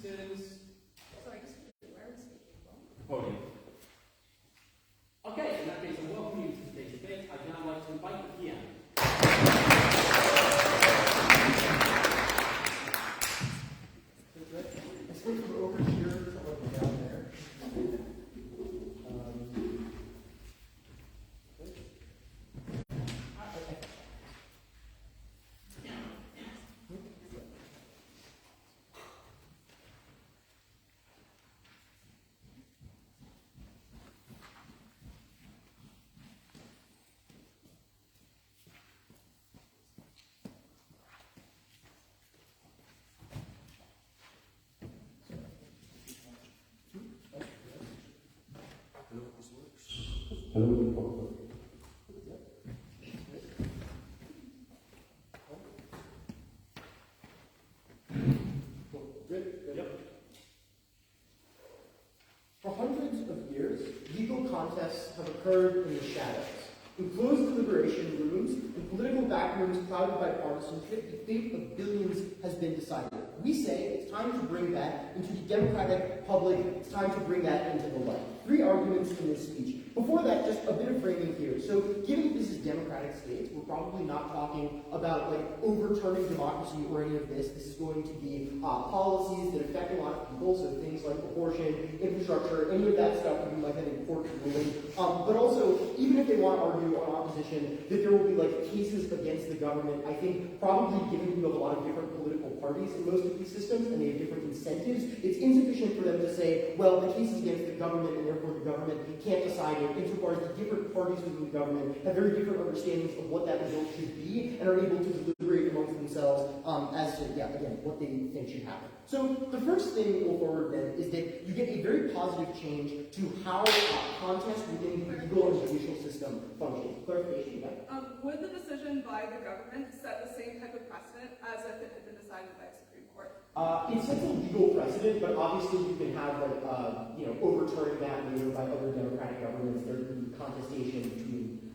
Citizens. Sorry, just where is it? Podium. Okay, in that case, I welcome you to today's debate. I'd now like to invite the PM. Let's go from over here to over down there. For hundreds of years, legal contests have occurred in the shadows, in closed deliberation rooms and political backrooms clouded by partisanship. The fate of billions has been decided. We say it's time to bring that into the democratic public. It's time to bring that into the light. 3 arguments in this speech. Before that, just a bit of framing here. So, given that this is democratic states, we're probably not talking about like overturning democracy or any of this. This is going to be policies that affect a lot of people. So things like abortion, infrastructure, any of that stuff would be like an important ruling. But also, even if they want to argue on opposition that there will be like cases against the government, I think probably given you have a lot of different political parties in most of these systems and they have different incentives, it's insufficient for them to say, well, the case is against the government and therefore the government can't decide it, insofar as the different parties within the government have very different understandings of what that result should be and are able to deliberate amongst themselves as to, again, what they think should happen. So the first thing we'll forward then is that you get a very positive change to how contests within the legal and judicial system function. Clarification, yeah? Would the decision by the government set the same type of precedent as if it had been decided by a Supreme Court? It sets a legal precedent, but obviously you can have like overturning that later by other democratic governments. There could be contestation between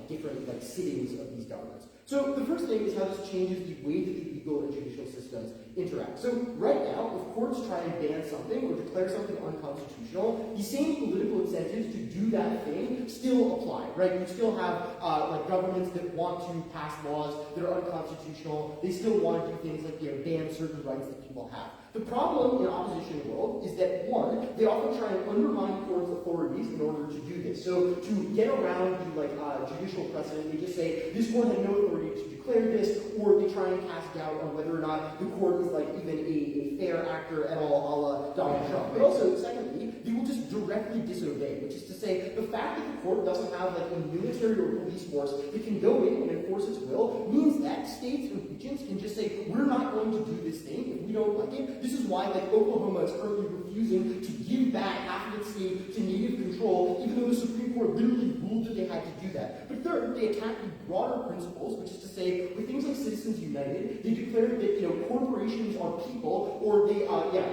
different like sittings of these governments. So the first thing is how this changes the way that the legal and judicial systems interact. So right now, if courts try and ban something or declare something unconstitutional, the same political incentives to do that thing still apply, right? You still have like governments that want to pass laws that are unconstitutional. They still want to do things like ban certain rights that people have. The problem in opposition world is that, one, they often try and undermine courts' authorities in order to do this. So to get around the judicial precedent, they just say this court had no authority to declare this, or they try and cast doubt on whether or not the court is like even a fair actor at all, a la Donald Trump. But also, secondly, they will just directly disobey, which is to say the fact that the court doesn't have like a military or police force that can go in and enforce its will means that states and regions can just say, we're not going to do this thing if we don't like it. This is why like Oklahoma is currently refusing to give back half of its state to native control, even though the Supreme Court literally ruled that they had to do that. But third, they attack the broader principles, which is to say, with things like Citizens United, they declare that corporations are people, or they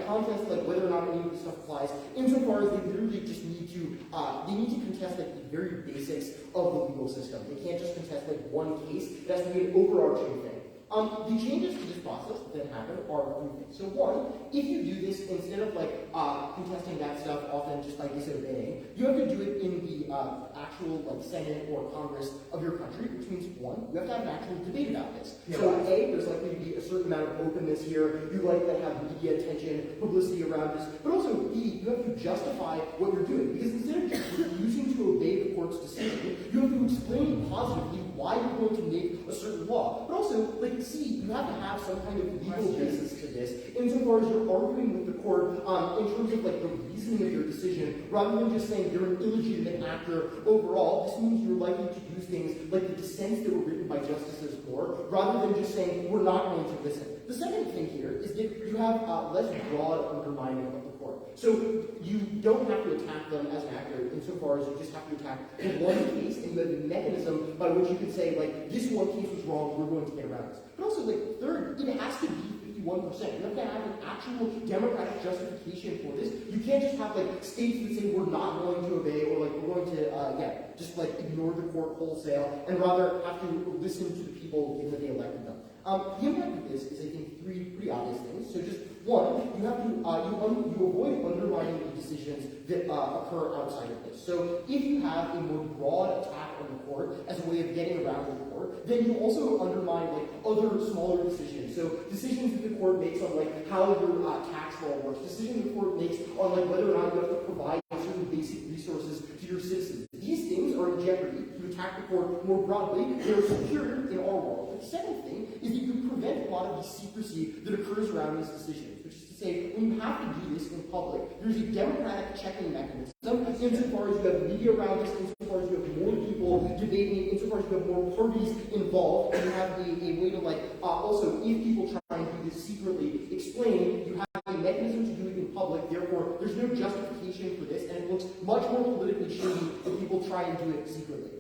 contest like whether or not any of this stuff applies, insofar as they literally just need to contest like the very basics of the legal system. They can't just contest like one case. It has to be an overarching thing. The changes to this process that happen are 3 things. So one, if you do this instead of like contesting that stuff, often just by disobeying, you have to do it in the actual like Senate or Congress of your country, which means one, you have to have an actual debate about this. Yeah. So A, there's likely to be a certain amount of openness here. You likely have media attention, publicity around this, but also B, you have to justify what you're doing, because instead of just refusing to obey the court's decision, you have to explain positively why you're going to make a certain law. But also, like C, you have to have some kind of legal basis to this, insofar as you're arguing with the court in terms of like the reasoning of your decision, rather than just saying you're an illegitimate actor overall. This means you're likely to use things like the dissents that were written by justices for, rather than just saying we're not going to listen. The second thing here is that you have less broad undermining of the court. So you don't have to attack them as an actor insofar as you just have to attack the one case, and you have a mechanism by which you can say, like, this one case was wrong, we're going to get around this. But also, like, third, it has to be 51%. You have to have an actual democratic justification for this. You can't just have, like, states that say we're not going to obey, or, like, we're going to, just, like, ignore the court wholesale, and rather have to listen to the people given that they elected them. The impact of this is, I think, three pretty obvious things. So just One, you have to you avoid undermining the decisions that occur outside of this. So if you have a more broad attack on the court as a way of getting around the court, then you also undermine like other smaller decisions. So decisions that the court makes on like how your tax law works, decisions the court makes on like whether or not you have to provide certain basic resources to your citizens. These things are in jeopardy. You attack the court more broadly, they are secured in our world. The second thing is that you prevent a lot of the secrecy that occurs around these decisions, which is to say, when you have to do this in public, there's a democratic checking mechanism. Insofar as you have media around this, insofar as you have more people debating, insofar as you have more parties involved, and you have a way to like, also, if people try and do this secretly, explain, you have a mechanism to do it in public, therefore, there's no justification for this, and it looks much more politically shady when people try and do it secretly.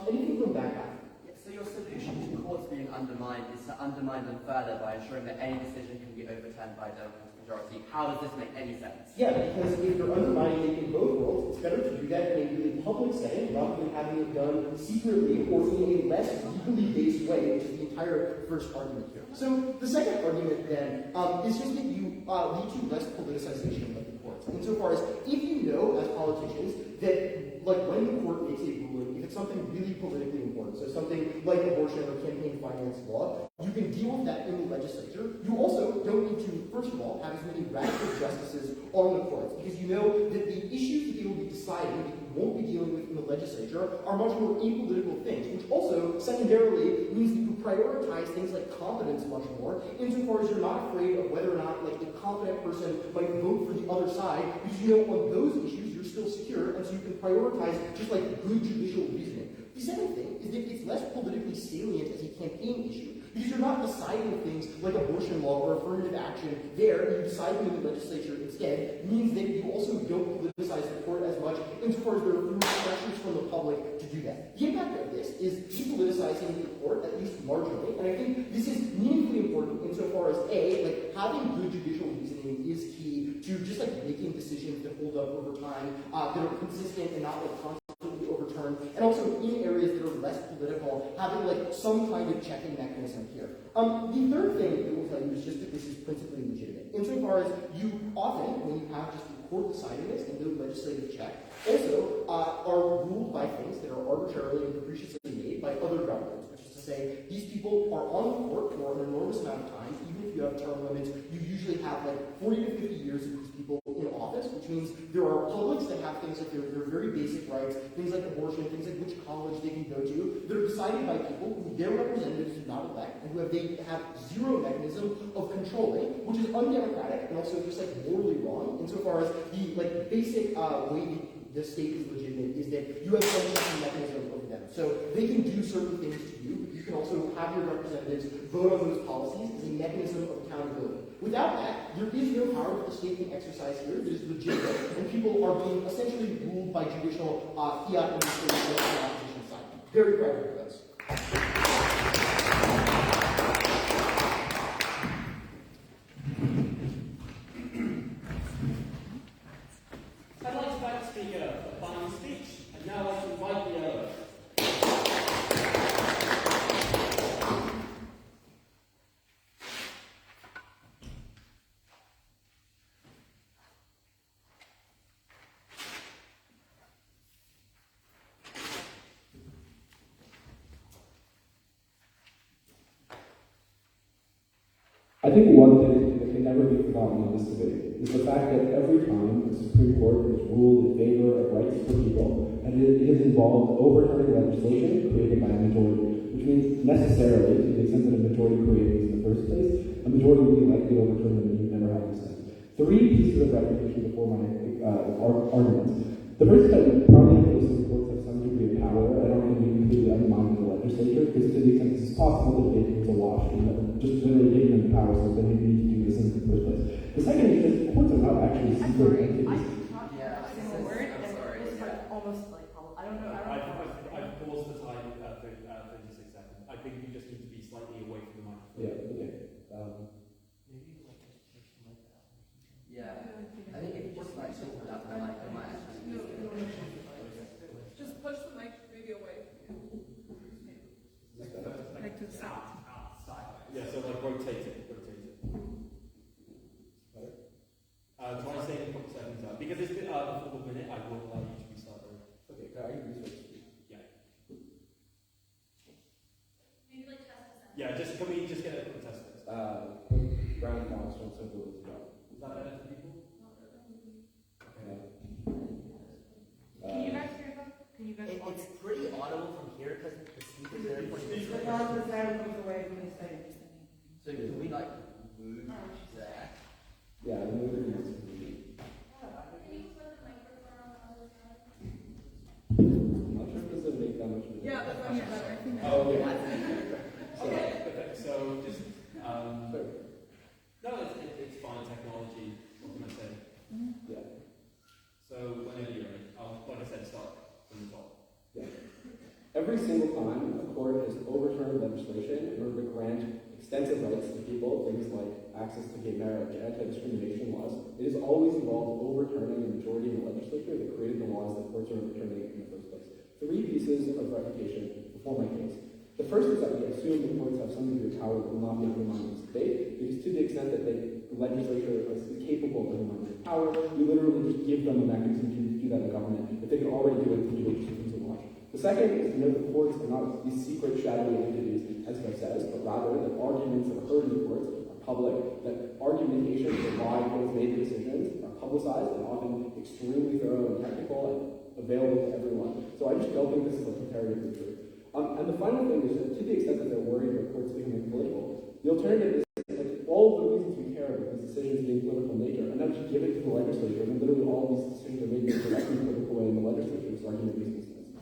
Anything from that guy? So your solution to courts being undermined is to undermine them further by ensuring that any decision can be overturned by a Democratic majority. How does this make any sense? Yeah, because if you're undermining it in both worlds, it's better to do that in a really public setting rather than having it done secretly or in a less legally based way, which is the entire first argument here. So the second argument then is just that you lead to less politicization of the courts. Insofar as if you know as politicians that like when the court makes a ruling, if it's something really politically important, so something like abortion or campaign finance law, you can deal with that in the legislature. You also don't need to, first of all, have as many radical justices on the courts, because you know that the issues that they will be deciding, that you won't be dealing with in the legislature, are much more apolitical things, which also, secondarily, means that you prioritize things like competence much more, insofar as you're not afraid of whether or not like a competent person might vote for the other side, because you know on those issues you're still secure, and so you can prioritize just like good judicial reasoning. The second thing is that it's less politically salient as a campaign issue, because you're not deciding things like abortion law or affirmative action there, and you decide them in the legislature instead, means that you also don't politicize the court as much, insofar as there are fewer pressures from the public to do that. The impact of this is depoliticizing the court, at least marginally, and I think this is meaningfully important insofar as A, like having good judicial reasoning is key to just like making decisions that hold up over time, that are consistent and not like constantly overturned, and also in areas that are less political, having like some kind of checking mechanism here. The third thing that we'll tell you is just that this is principally legitimate. Insofar as you often, when you have just the court deciding this and no legislative check, also are ruled by things that are arbitrarily and capriciously made by other governments, which is to say, these people are on the court for an enormous amount of time. Even if you have term limits, you usually have like 40 to 50 years of these people in office, which means there are publics that have things like their very basic rights, things like abortion, things like which college they can go to, that are decided by people who their representatives do not elect, and who they have zero mechanism of controlling, which is undemocratic and also just like morally wrong, insofar as the like basic way the state is legitimate is that you have some checking mechanism over them. So they can do certain things to you, but you can also have your representatives vote on those policies as a mechanism of accountability. Without that, there is no power that the state can exercise here that is legitimate, and people are being essentially ruled by judicial fiat administration on the opposition side. Very proud of those. I'd like to invite the speaker for a final speech, and now I'd like to invite the I think one thing that can never be forgotten in this debate is the fact that every time the Supreme Court has ruled in favor of rights for people, and it has involved overturning legislation created by a majority, which means necessarily, to the extent that a majority created these in the first place, a majority will be likely to overturn them, and you never have this sense. Three pieces of recognition before my arguments. The first is that we probably think the Supreme Courts have some degree of power. I don't think we completely undermine the legislature, because to the extent it's possible that it was a wash, and just literally giving them the power, so then we need to do this in the first place. The second is that courts are not actually secret entities. Almost like, I don't know. I've paused the time for 56 seconds. I think you just need to be slightly away from the microphone. Yeah, okay. Maybe like just like that. Yeah, I think if you just like talk about the mic, it might actually be Just push the mic maybe away. Like to the side. Yeah, so like rotate it. for 1 minute, I will allow you to restart. Okay, I can do so. Maybe like test the Yeah, can we just get a quick test first? Quick round of applause from simple as well. Is that better for people? Can you guys hear them? Can you guys all It's pretty audible from here because the speakers are pointing. So can we like move there? Yeah, the movie is. Can you put the microphone on the other side? I'm not sure if this will make that much of a difference. Yeah, that's much better. Oh, okay, perfect. So just, no, it's fine, technology, what can I say? Yeah. So whenever you're ready, like I said, start from the top. Yeah. Every single time a court has overturned legislation in order to grant extensive rights to people, things like access to gay marriage, anti-discrimination laws, it has always involved overturning the majority of the legislature that created the laws that courts are overturning in the first place. 3 pieces of refutation before my case. The first is that we assume the courts have some degree of power that will not be undermined in this debate, because to the extent that the legislature is capable of undermining power, we literally just give them a mechanism to do that in government. If they can already do it, then do it just and watch. The second is to note the courts are not these secret, shadowy entities, as Jeff says, but rather that arguments that are heard in the courts are public, that argumentation for why courts made decisions are publicized and often extremely thorough and technical and available to everyone. So I just don't think this is a comparatively true. And the final thing is that to the extent that they're worried about courts becoming political, the alternative is that all of the reasons we care about these decisions being political in nature, and then just give it to the legislature, and literally all of these decisions are made in a directly political way in the legislature, so argument makes sense.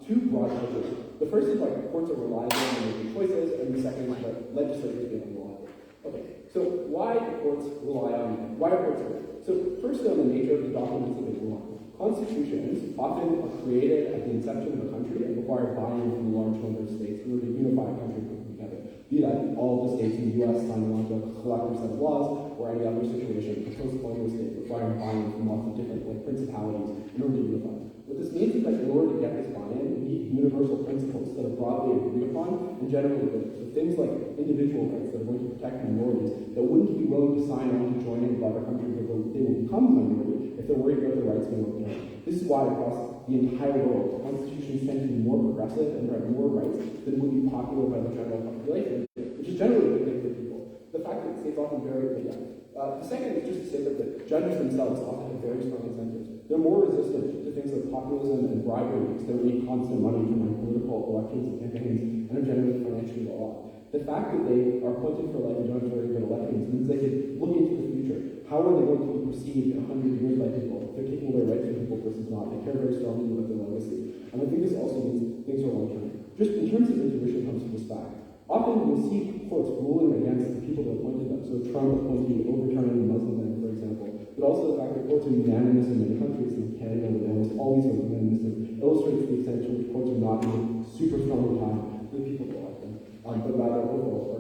2 broad measures. The first is like courts are reliable in making choices, and the second is that legislators being unreliable. Okay, so why do courts rely on, why are courts reliable? So firstly on the nature of the documents that they rely on. Constitutions often are created at the inception of a country and require buy-in from a large number of states in order to unify a country and put them together. Be that all of the states in the U.S. signing on to a collective set of laws, or any other situation, a post-colonial state requiring buy-in from lots of different principalities in order to unify. What this means is that in order to get this buy-in, we need universal principles that are broadly agreed upon and generally good. So things like individual rights that are going to protect minorities that wouldn't be willing to sign on to join in with other countries where they will become a minority if they're worried about their rights being overturned. This is why across the entire world, constitutions tend to be more progressive and grant more rights than would be popular by the general population, which is generally a good thing for people. The fact that states often vary, the second is just to say that the judges themselves often have very strong incentives. They're more resistant to things like populism and bribery because they need constant money to run political elections and campaigns and are generally financially well off. The fact that they are appointed for life and don't have very good elections means they can look into the future. How are they going to be perceived in 100 years by people? If they're taking away rights from people versus not, they care very strongly about their legacy. And I think this also means things are long-term. Just in terms of intuition comes from this fact. Often you'll see courts ruling against the people that appointed them. So Trump appointing overturning the Muslim ban, for example. But also the fact that courts are unanimous in many countries, in Canada, where they almost always are unanimous, illustrates the extent to which courts are not super strongly tied to the people that elect them, but rather overall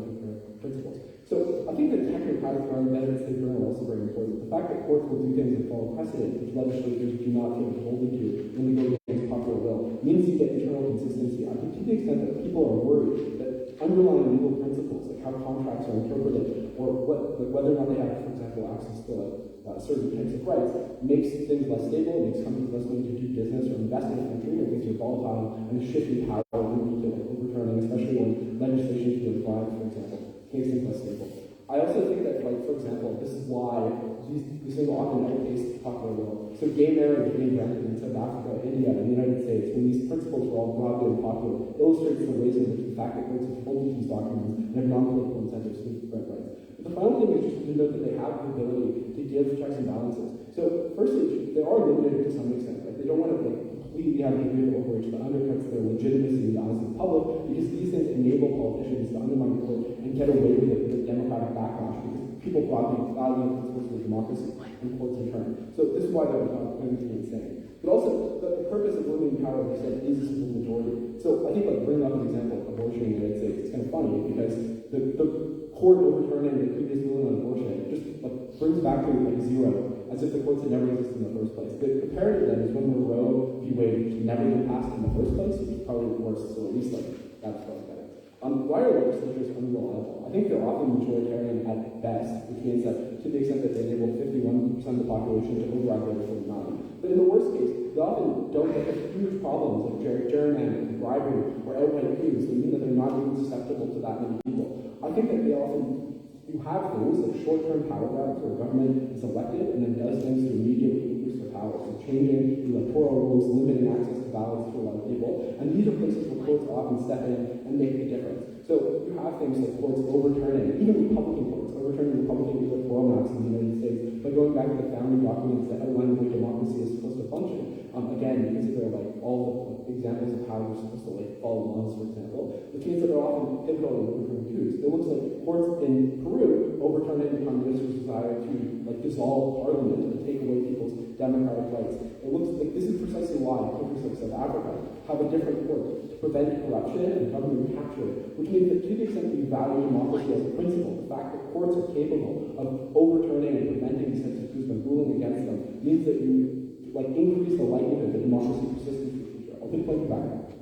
principles. So I think the technocratic evidence they bring are also very important. The fact that courts will do things that follow precedent, which legislators do not feel beholden to when we go against popular will, means you get internal consistency. I think to the extent that people are worried that underlying legal principles, like how contracts are interpreted, or whether or not they have, for example, access to certain types of rights, makes things less stable, makes companies less willing to do business or invest in a country, or makes you volatile and shifting power and overturning, especially when legislation is being applied, for example, makes things less stable. I also think that, like, for example, this is why these things will often outpace popular will. So gay marriage being granted in South Africa, India, and the United States, when these principles were all broadly and popular, illustrates the ways in which the fact that courts have holding these documents and have non-political incentives to grant rights. But the final thing is just to note that they have the ability to give checks and balances. So firstly, they are limited to some extent. Like, they don't want to completely have a degree of overreach that undercuts their legitimacy in the eyes of the public, because these things enable politicians to undermine the court and get away with it with a democratic backlash, because people broadly value the principles of democracy and courts in turn. So this is why they're going to be insane. But also, the purpose of limiting power, like I said, is a simple majority. So I think, like, bringing up an example of abortion in the United States, it's kind of funny, because the court overturning the previous ruling on abortion just brings back to like zero, as if the courts had never existed in the first place. The comparative then is when Roe v. Wade, which never been passed in the first place, which is probably worse, so at least like that's probably better. Why are legislatures unreliable? I think they're often majoritarian at best, which means that to the extent that they enable 51% of the population to override the other 49. But in the worst case, they often don't get huge problems like gerrymandering, bribery, or outright coups that mean that they're not even susceptible to that many people. I think that they often you have things like short-term power grabs where government is elected and then does things to immediately increase their power. So changing electoral rules, limiting access to ballots to a lot of people. And these are places where courts often step in and make a difference. So you have things like courts overturning, even Republican courts, overturning Republican electoral maps in the United States by going back to the founding documents that outline the way democracy is supposed to function. Again, because they're like all the examples of how you're supposed to like follow laws, for example, which means that they're often pivotal in overturning coups. It looks like courts in Peru overturning the prime minister's desire to like dissolve parliament and take away people's democratic rights. It looks like this is precisely why countries like South Africa have a different court to prevent corruption and government capture, which means that to the extent that you value democracy as a principle, the fact that courts are capable of overturning and preventing these types of coups by ruling against them means that you like increase the likelihood that democracy persists in the future. I'll take a point back.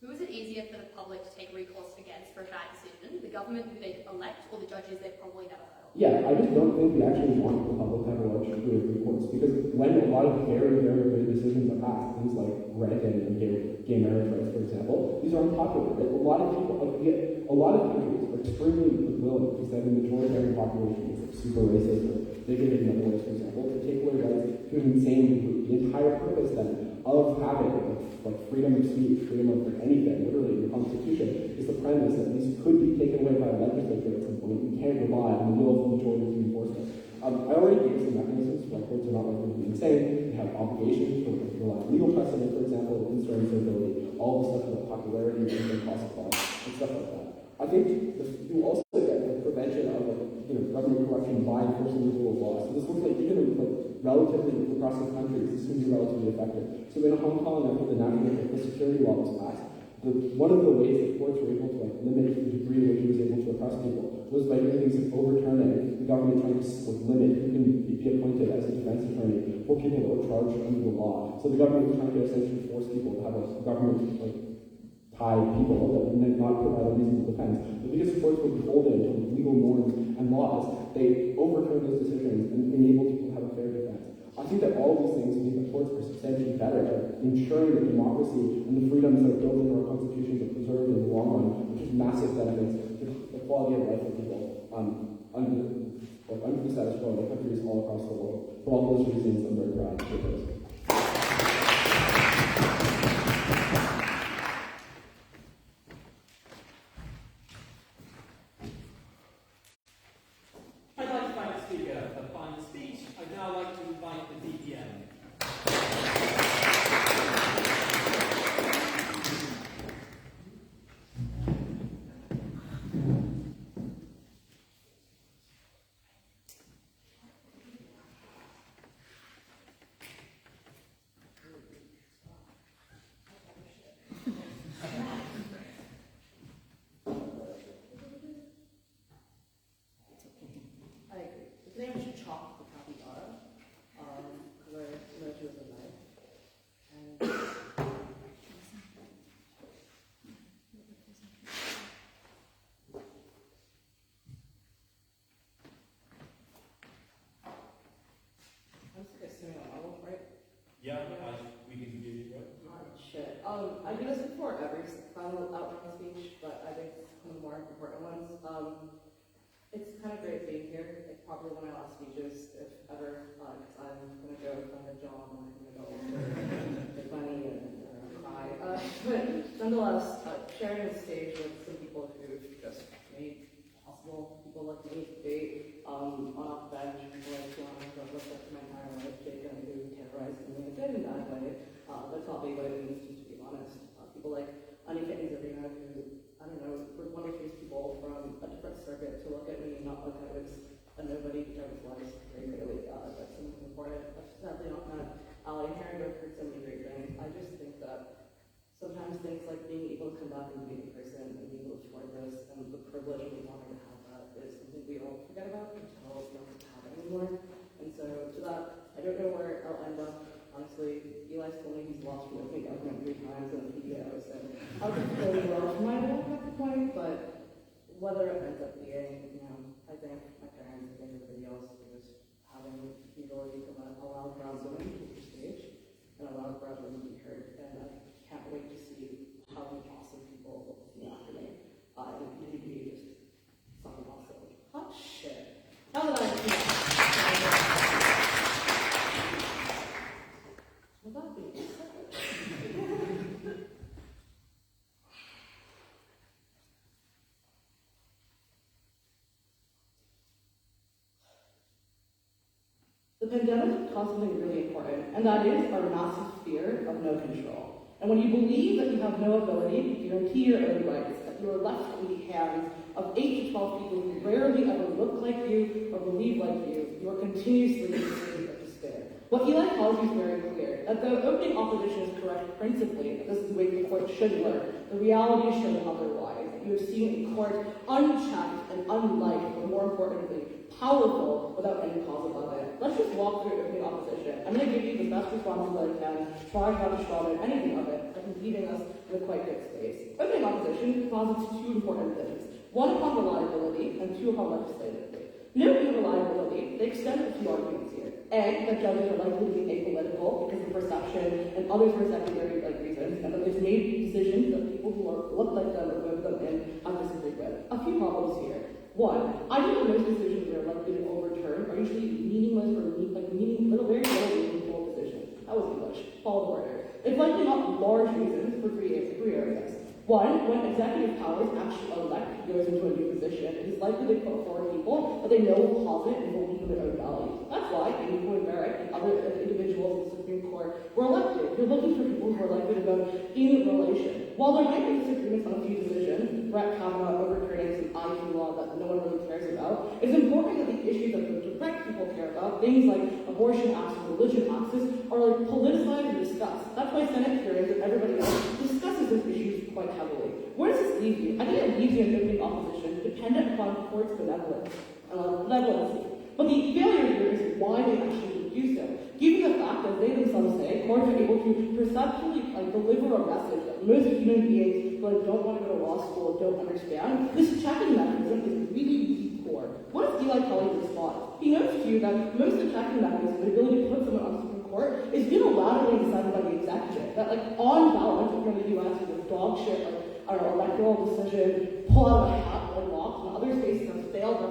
Who is it easier for the public to take recourse against for a bad decision? The government who they elect or the judges they've probably never heard of? Yeah, I just don't think we actually want the public to have a large degree of recourse because when a lot of very, very good decisions are passed, things like granting and gay marriage rights, for example, these are unpopular. A lot of people, a lot of countries are extremely willing because they have a majoritarian population that's like super racist or bigoted in other ways, for example, to take away rights to an insane degree. The entire purpose then of having like freedom of speech, freedom of anything, literally in the Constitution, is the premise that these could be taken away by a legislature at some point. We can't rely on the will of the majority to enforce it. I already gave some mechanisms why courts are not likely to be insane. They have obligations to rely on legal precedent, for example, insurance ability, all the stuff about popularity and cost of law, and stuff like that. I think you also get the prevention of government corruption by enforcing the rule of law. So this looks like even in relatively progressive countries, this can be relatively effective. So in Hong Kong, after the national security law was passed, one of the ways that courts were able to limit the degree to which it was able to oppress people was by doing things like overturning the government trying to limit who can be appointed as a defense attorney for people that were charged under the law. So the government was trying to essentially force people to have a government tie people that would not provide a reasonable defense. But because courts were beholden to legal norms and laws, they overturned those decisions and enabled people to have a fair defense. I think that all of these things mean the courts are substantially better at ensuring that democracy and the freedoms that are built into our constitutions are preserved in the long run, which is massive benefits to the quality of life of people under the status quo in countries all across the world. For all those reasons, I'm very proud to propose. I'd like to thank the speaker for the final speech. I'd now like to invite the DPM. I agree. His name should chalk the capybara, because I know she was alive. And I'm just like assuming a novel, right? Yeah, we can do it, right? Shit. I do this before every final outline speech, but I think it's one of the more important ones. It's kind of great being here. It's probably one of my last speeches, if ever, because I'm going to go find a job and I'm going to go get money and cry. But nonetheless, sharing the stage with some people who've just made possible, people like me, debate on off the bench, people like John, who I've looked up to my entire life, Jacob, who terrorized me, and did in that way, but taught me what it means to be honest. People like Annika Inzarina, who, I don't know, were one of these people from a different circuit to look at me, not like I was a nobody, which I was very clearly. That's something important. I've sadly not met Ali and Harry, but I've heard so many great things. I just think that sometimes things like being able to come back and be a person and being able to afford this and the privilege of wanting to have that is something we all forget about until we don't have it anymore. And so to that, I don't know where I'll end up. Honestly, Eli's told me he's lost working government 3 times in the PDOs, and I would really love my life at the point, but whether it ends up being, I thank my parents, I thank everybody else for just having the ability The pandemic taught something really important, and that is our massive fear of no control. And when you believe that you have no ability to guarantee your own rights, that you are left in the hands of 8 to 12 people who rarely ever look like you or believe like you are continuously in a state of despair. What Eli tells you is very clear, that though opening opposition is correct principally, that this is the way the court should work, the reality is shown otherwise. You have seen a court unchecked and unliked, but more importantly, powerful without any cause above it. Let's just walk through opening opposition. I'm going to give you the best responses that I can, try not to straw anything of it, I think leaving us in a quite good space. Opening opposition posits two important things. One upon reliability, and two upon legislatively. Noting reliability, they extend a few arguments here. A, that judges are likely to be apolitical because of perception and others for secondary reasons, and that they've made decisions that people who look like them or vote them in have disagreed with. A few problems here. One, I think that most decisions that are likely to overturn are usually meaningless or very little meaningful decisions. That was English. Follow order. It's likely not large reasons for three areas. One, when executive powers actually elect goes into a new position, it is likely they put forward people that they know will posit and believe in their own values. That's why Amy and Barrett and other individuals in the Supreme Court were elected. You're looking for people who are likely to vote in relation. While there might be disagreements on a few decisions, Brett Kavanaugh overturning some IP law that no one really cares about, it's important that the issues that the direct people care about, things like abortion access, religion access, are politicized and discussed. That's why Senate hearings and everybody else discusses those issues quite heavily. Where does this leave you? I think it leaves you in opening opposition, dependent upon the court's benevolence. But the failure here is why they actually would do so. Given the fact that they themselves say courts are able to perceptually deliver a message that most human beings who don't want to go to law school don't understand, this checking mechanism is really poor. What does Eli Kelly's response? He notes to you that most of the checking mechanism, the ability to put someone on the Supreme Court, is unilaterally decided by the executive. That on balance, if you're in the US, with a dog shit, our electoral decision, pull out a hat or locks, and other spaces have failed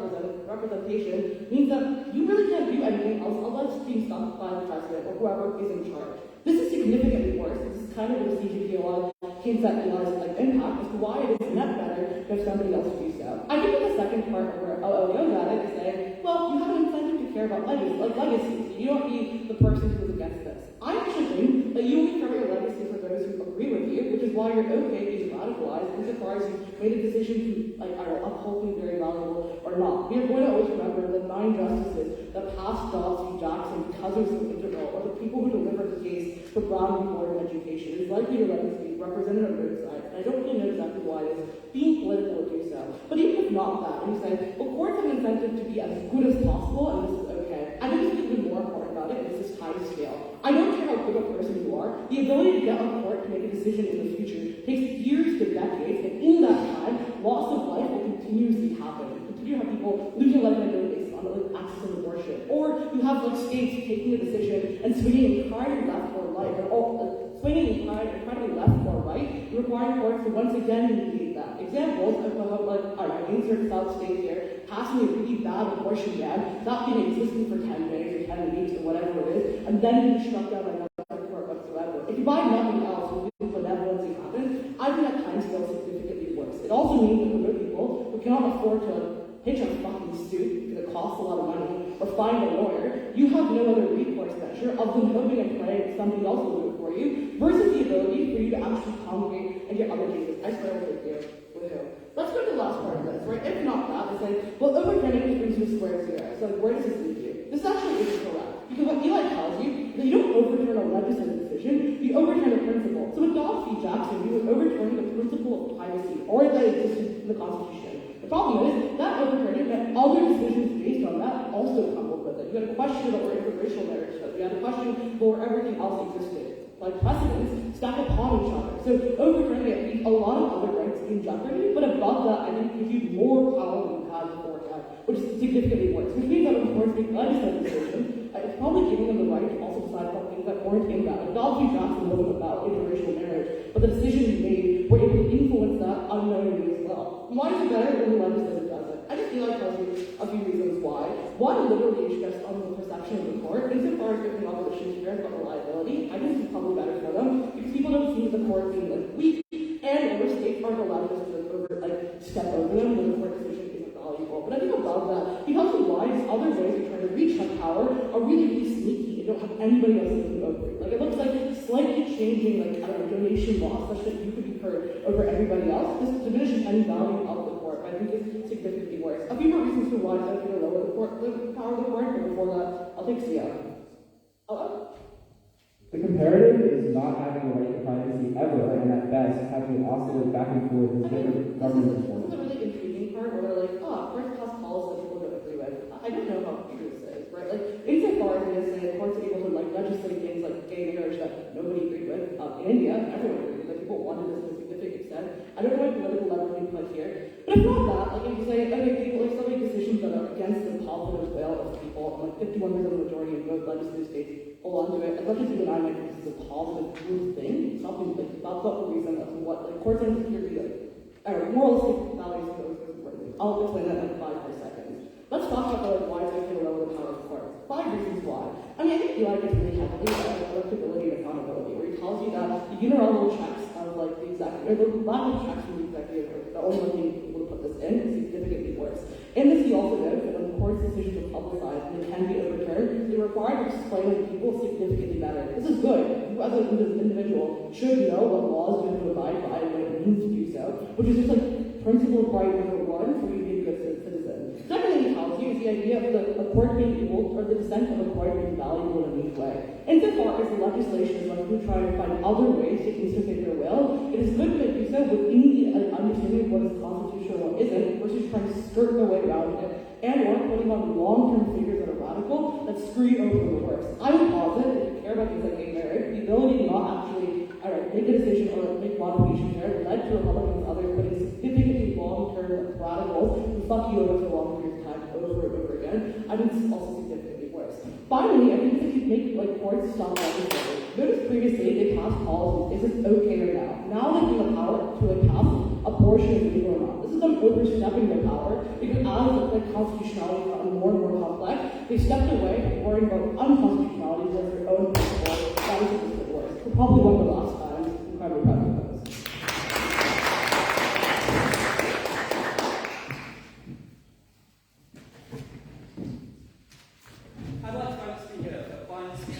representation, means that you really can't do anything else unless being stopped by the president or whoever is in charge. This is significantly worse. This is kind of where CGPOI hints at Eli's impact as to why it is net better if somebody else do so. I think the second part where OO goes at it is saying, well, you have an incentive to care about legacies. You don't need the person who is against this. I actually think that you only care about your legacy for those who agree with you, which is why you're okay being radicalized insofar as you made a decision to uphold something very valuable or not. We are going to always remember the 9 justices that passed Dobbs v. Jackson because of some integral, or the people who delivered the case for Brown v. Board of Education. It's likely your legacy represented on both sides, and I don't really know exactly why it is being political to do so. But even if not that, and you say, well, courts have an incentive to be as good as possible, and this is okay. I think it's even more important about it is this time scale. I don't care how good a person you are, the ability to get on court to make a decision in the future takes years to decades, and in that time, loss of life will continuously happen. You continue to have people losing life on a daily basis on access to abortion. Or you have states taking a decision and swinging entirely left or right, swinging entirely left or right, requiring courts to once again mediate that. Examples of insert South state here, passing a really bad abortion ban, that being existing for 10 days or 10 weeks or whatever it is, and then being struck down by another court whatsoever. If you buy nothing else, when benevolence happens, I think that time scale is significantly worse. It also means that for those people who cannot afford to pitch a fucking suit because it costs a lot of money, or find a lawyer, you have no other recourse measure other than hoping and praying that somebody else will do it for you, versus the ability for you to actually congregate and get other cases. I swear with you. Let's go to the last part of this, right? If not that, it's like, well, overturning brings you to square zero. So where does this leave you? This actually isn't correct. Because what Eli tells you is that you don't overturn a legislative decision, you overturn a principle. So with Dobbs v. Jackson, you were overturning the principle of privacy, or that existed in the Constitution. The problem is, that overturning meant other decisions based on that also coupled with it. You had a question about where interracial marriage was. You had a question for where everything else existed. Like precedents stack upon each other. So overturning it leaves a lot of other rights in jeopardy, but above that, I think gives you more power than you had before now, which is significantly worse. Which means that of course, the legislative decision, it's probably giving them the right to also decide about things that weren't invalid. Dobbs v. Jackson wasn't about interracial marriage, but the decisions you made were able to influence that unknowingly as well. Why is it better when the legislature does it? I just feel like tells you a few reasons why. One, literally is just on the perception of the court. Insofar as giving opposition cares about reliability, I think this is probably better for them because people don't see the court being weak, and other states aren't allowed to step over them when the court decision isn't valuable. But I think above that, he also lies other ways of trying to reach high power are really, really sneaky and don't have anybody else looking over you. Like, it looks like slightly changing, like, I don't know, donation laws such that you could be heard over everybody else. This diminishes any value of the court, but I think it's significantly worse. A few more reasons for why I think to lower the power of the court, but before that, I'll take Sia. The comparative is not having a right to privacy ever, and at best, having it oscillate back and forth with different government reforms. This is a really intriguing part where they're like, oh, courts pass policies that people don't agree with. I don't know how true this is, right? Like, insofar as it is that courts are able to, like, legislate things like gay marriage that nobody agreed with. In India, everyone agreed with it. People wanted this to a significant extent. I don't know what political level we put here. But if not that, like, if you say, okay, people, like, so many decisions that are against the positive will of people, and like 51% of the majority of both legislative states hold on to it, as much as you and I might think this is a positive, good thing, it's not being, like, that's not the reason as to what, like, courts and security, like, moralistic values of those important things. I'll explain that in 5 seconds. Let's talk about, like, why it's going to lower the power of the court. 5 reasons why. I mean, I think Eli gets really heavily about electability and accountability, where he tells you that the unilateral checks of, like, the executive, or the lateral checks from the executive, or the only one being able to put this in, is significantly worse. In this, he also notes that when the court's decisions are publicized and they can be overturned, they're required to explain to people significantly better. This is good. You, as an individual, should know what laws you have to abide by and what it means to do so, which is just like principle right number 1 for you to be a good citizen. Secondly, he tells you is the idea of a court being able, or the dissent of a court being valuable in a unique way. Insofar as the legislation is like to try to find other ways to constitute their will, it is good to do so within the understanding of what is constitutional and what isn't, versus trying to skirt their way around it, and or putting on long-term figures that are radical that screw you over the worst. I would posit, if you care about things like gay marriage, the ability to not actually make a decision or make modifications there led to Republicans and others putting significantly long-term radicals who fuck you over for long periods of time over and over again. I think this is also significantly worse. Finally, I think if you make like courts stop legislating. Notice previously they passed policies. Is this okay or now? Now they have the power to like pass abortion is legal or not. This is them overstepping their power because as the constitutionality has gotten more and more complex, they stepped away from worrying about unconstitutionality as their own principle. That is just the worst. We're probably one of the last times. Incredibly proud of those. I'd like to find a speaker, a final speech.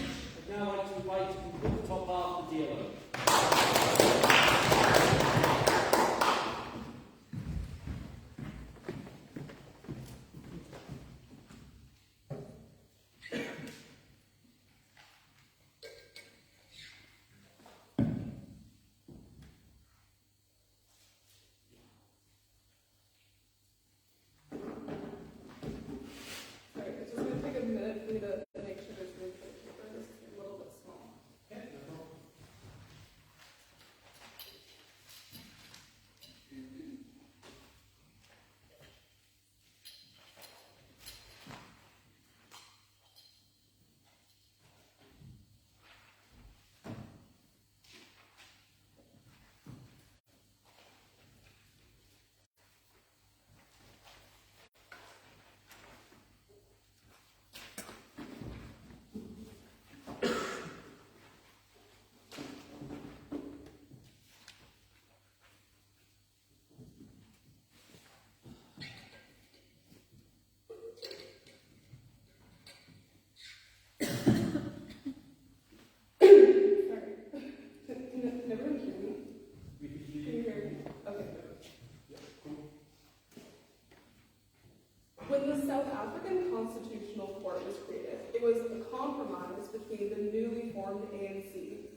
I'd now like to invite to conclude the top half of the dialogue. When the South African Constitutional Court was created, it was a compromise between the newly formed ANC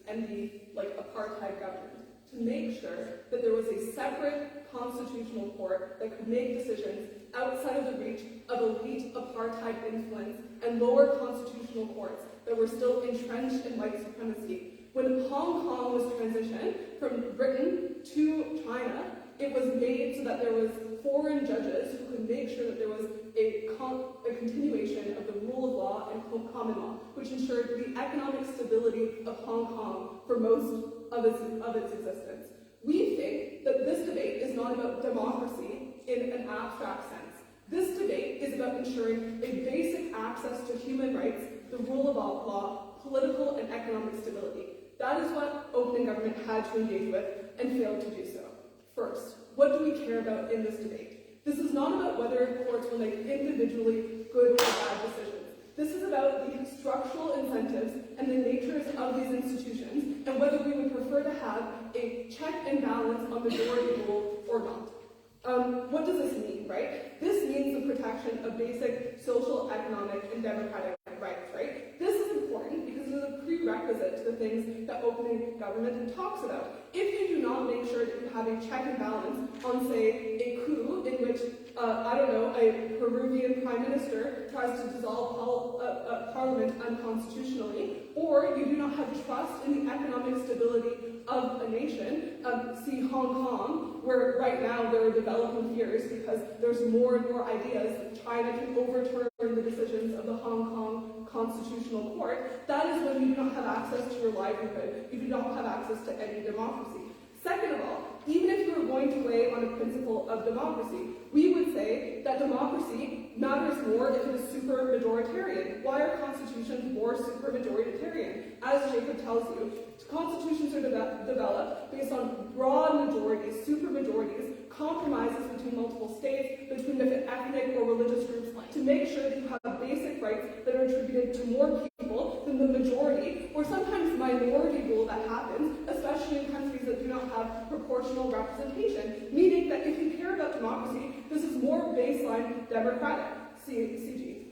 and the apartheid government to make sure that there was a separate constitutional court that could make decisions outside of the reach of elite apartheid influence and lower constitutional courts that were still entrenched in white supremacy. When Hong Kong was transitioned from Britain to China, it was made so that there was foreign judges who could make sure that there was a continuation of the rule of law and common law, which ensured the economic stability of Hong Kong for most of its existence. We think that this debate is not about democracy in an abstract sense. This debate is about ensuring a basic access to human rights, the rule of law, political and economic stability. That is what opening government had to engage with and failed to do so. First, what do we care about in this debate? This is not about whether courts will make individually good or bad decisions. This is about the structural incentives and the natures of these institutions and whether we would prefer to have a check and balance on majority rule or not. What does this mean, right? This means the protection of basic social, economic, and democratic rights, right? This is important because it is a prerequisite to the things that opening government talks about. If you do not make sure that you have a check and balance on, say, a coup in which, a Peruvian prime minister tries to dissolve parliament unconstitutionally, or you do not have trust in the economic stability of a nation, see Hong Kong, where right now there are development fears because there's more and more ideas that China can overturn the decisions of the Hong Kong Constitutional Court. That is when you do not have access to your livelihood. You do not have access to any democracy. Second of all, even if you were going to weigh on a principle of democracy, we would say that democracy matters more if it is super-majoritarian. Why are constitutions more super-majoritarian? As Jacob tells you, constitutions are developed based on broad majorities, supermajorities, compromises between multiple states, between different ethnic or religious groups, to make sure that you have basic rights that are attributed to more people than the majority, or sometimes minority rule that happens, especially in countries that do not have proportional representation, meaning that if you care about democracy, this is more baseline democratic. CG.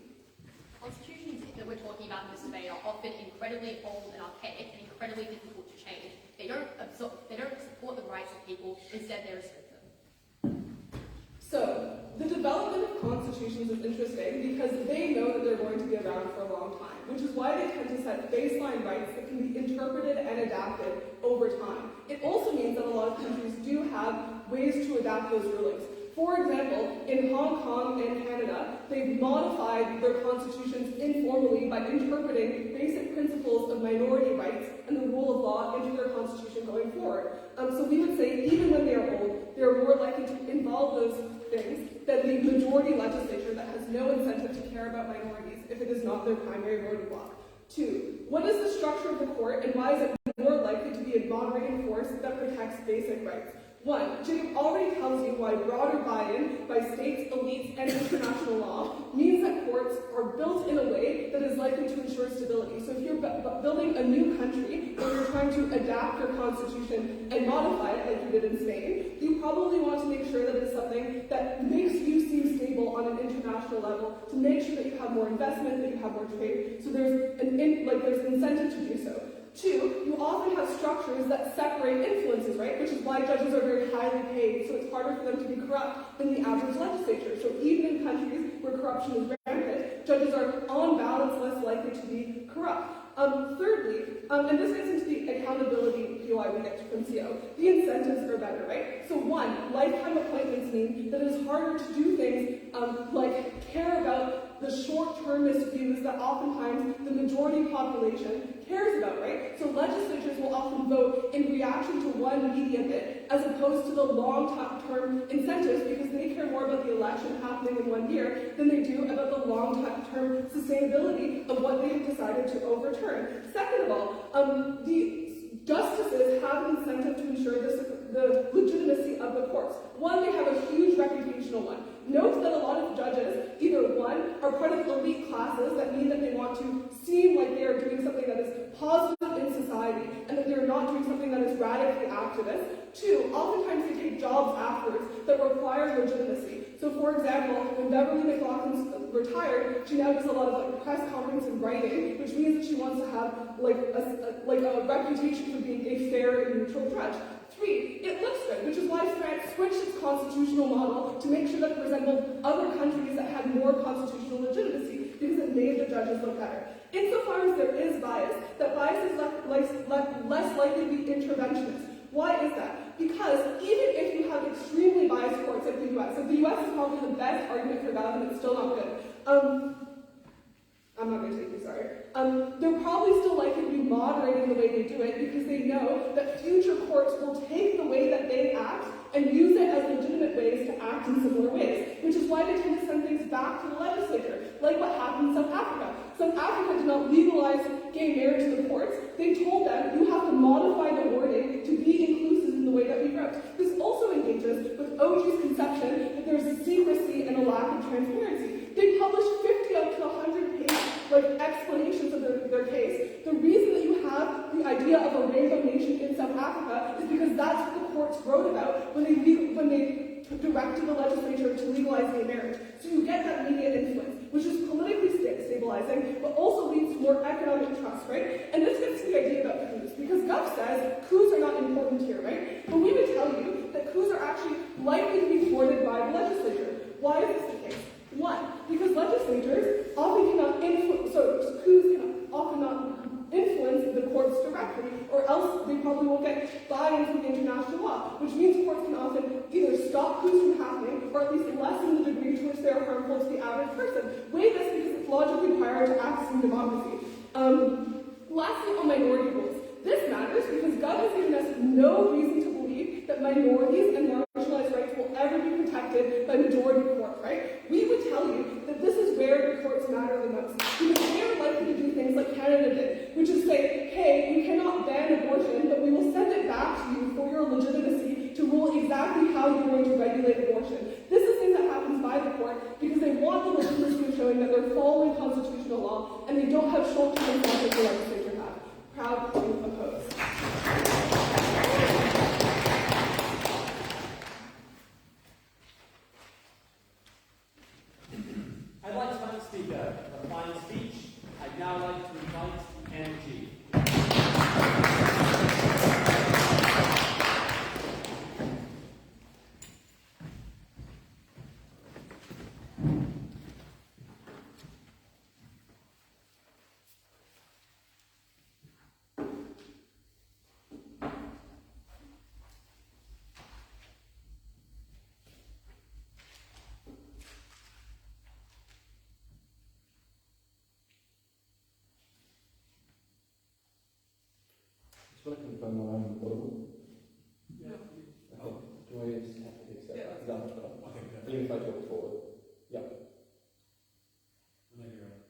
Constitutions that we're talking about in this debate are often incredibly old and archaic and incredibly difficult to change. They don't support the rights of people, instead they restrict them. So, the development of constitutions is interesting because they know that they're going to be around for a long time, which is why they tend to set baseline rights that can be interpreted and adapted over time. It also means that a lot of countries do have ways to adapt those rulings. For example, in Hong Kong and Canada, they've modified their constitutions informally by interpreting basic principles of minority rights and the rule of law into their constitution going forward. So we would say even when they are old, they are more likely to involve those things than the majority legislature that has no incentive to care about minorities if it is not their primary voting bloc. 2, what is the structure of the court and why is it more likely to be a moderating force that protects basic rights? 1, Jacob already tells you why broader buy-in by states, elites, and international law means that courts are built in a way that is likely to ensure stability. So if you're building a new country where you're trying to adapt your constitution and modify it like you did in Spain, you probably want to make sure that it's something that makes you seem stable on an international level, to make sure that you have more investment, that you have more trade. So there's an incentive to do so. 2, you often have structures that separate influences, right? Which is why judges are very highly paid, so it's harder for them to be corrupt than the average legislature. So even in countries where corruption is rampant, judges are on balance less likely to be corrupt. Thirdly, and this gets into the accountability POI we get from CO, the incentives are better, right? So 1, lifetime appointments mean that it is harder to do things like care about the short-termist views that oftentimes the majority population cares about, right? So legislatures will often vote in reaction to one media bit as opposed to the long-term incentives because they care more about the election happening in 1 year than they do about the long-term sustainability of what they have decided to overturn. Second of all, the justices have an incentive to ensure the legitimacy of the courts. 1, they have a huge reputational one. Note that a lot of judges, either 1, are part of elite classes that mean that they want to seem like they are doing something that is positive in society and that they're not doing something that is radically activist. 2, oftentimes they take jobs afterwards that require legitimacy. So for example, when Beverly McLaughlin's retired, she now does a lot of press conference and writing, which means that she wants to have a reputation for being a fair and neutral judge. 3, it looks good, which is why France switched its constitutional model to make sure that it resembled other countries that had more constitutional legitimacy, because it made the judges look better. Insofar as there is bias, that bias is less likely to be interventionist. Why is that? Because even if you have extremely biased courts like the US, so the US is probably the best argument for that, and it's still not good. I'm not going to take you, sorry. They're probably still likely to be moderating the way they do it because they know that future courts will take the way that they act and use it as legitimate ways to act in similar ways, which is why they tend to send things back to the legislature, like what happened in South Africa. South Africa did not legalize gay marriage in the courts. They told them, you have to modify the wording to be inclusive in the way that we wrote. This also engages with OG's conception that there's a secrecy and a lack of transparency. They published 50 up to 100 pages like explanations of their case. The reason that you have the idea of a rainbow nation in South Africa is because that's what the courts wrote about when they directed the legislature to legalize gay marriage. So you get that media influence, which is politically stabilizing, but also leads to more economic trust, right? And this gets to the idea about coups, because Guff says coups are not important here, right? But we would tell you that coups are actually likely to be thwarted by the legislature. Why is this the case? One, because legislators often cannot influence, so coups can often not influence the courts directly, or else they probably won't get buy-in from international law, which means courts can often either stop coups from happening, or at least lessen the degree to which they are harmful to the average person. Weigh this because it's logically prior to accessing democracy. Lastly, on minority rules. This matters because God has given us no reason to believe that minorities and marginalized rights will ever be protected by majority courts, right? We would tell you that this is where the courts matter the most, because they are likely to do things like Canada did, which is say, hey, we cannot ban abortion, but we will send it back to you for your legitimacy to rule exactly how you're going to regulate abortion. This is things that happens by the court because they want the legitimacy of showing that they're following constitutional law and they don't have short-term incentives like the legislature have. Proud to oppose. I'd like to thank the speaker for a fine speech. I'd now like to invite MG. I just want to confirm that I'm audible. Yeah. Okay. Do I just have to accept that? Is that much better? Okay, good. Even if I talk forward. Yeah. Whenever you're ready.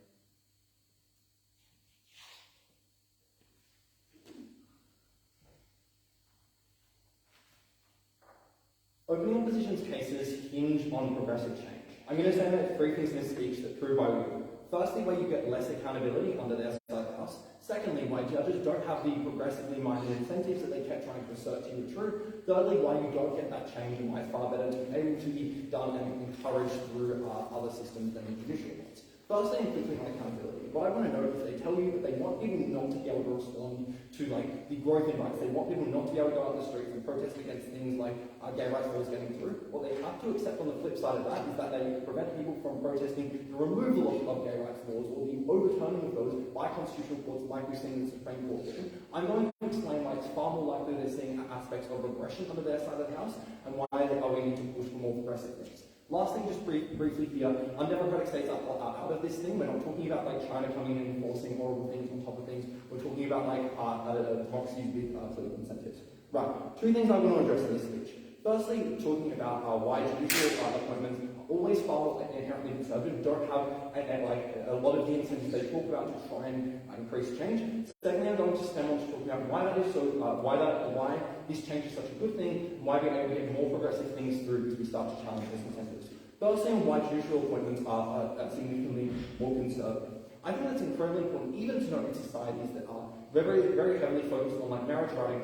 Opening opposition's cases hinge on progressive change. I'm going to say that three things in this speech that prove why we will. Firstly, why you get less accountability under their side of the house. Secondly, why judges don't have the progressively minded incentives that they kept trying to assert to you true. Thirdly, why you don't get that change and why it's far better to be able to be done and encouraged through other systems than the judicial ones. Firstly, and quickly on accountability. What I want to note is they tell you that they want people not to be able to respond to like the growth in rights. They want people not to be able to go out the streets and protest against things like gay rights laws getting through. What they have to accept on the flip side of that is that they prevent people from protesting the removal of gay rights laws or the overturning of those by constitutional courts like we've seen in the Supreme Court. I'm going to explain why it's far more likely they're seeing aspects of regression under their side of the house and why we need to push for more progressive things. Last thing, just briefly here, undemocratic states are out of this thing. We're not talking about like China coming in and enforcing horrible things on top of things. We're talking about like democracies with political incentives. Right, two things I want to address in this speech. Firstly, talking about why judicial appointments always far inherently conservative, don't have a lot of the incentives they talk about to try and increase change. Secondly, I'm going to spend on talking about why that is so, why this change is such a good thing, and why we're able to get more progressive things through as we start to challenge these incentives. Firstly, on why judicial appointments are significantly more conservative. I think that's incredibly important, even to note in societies that are very, very heavily focused on like meritocratic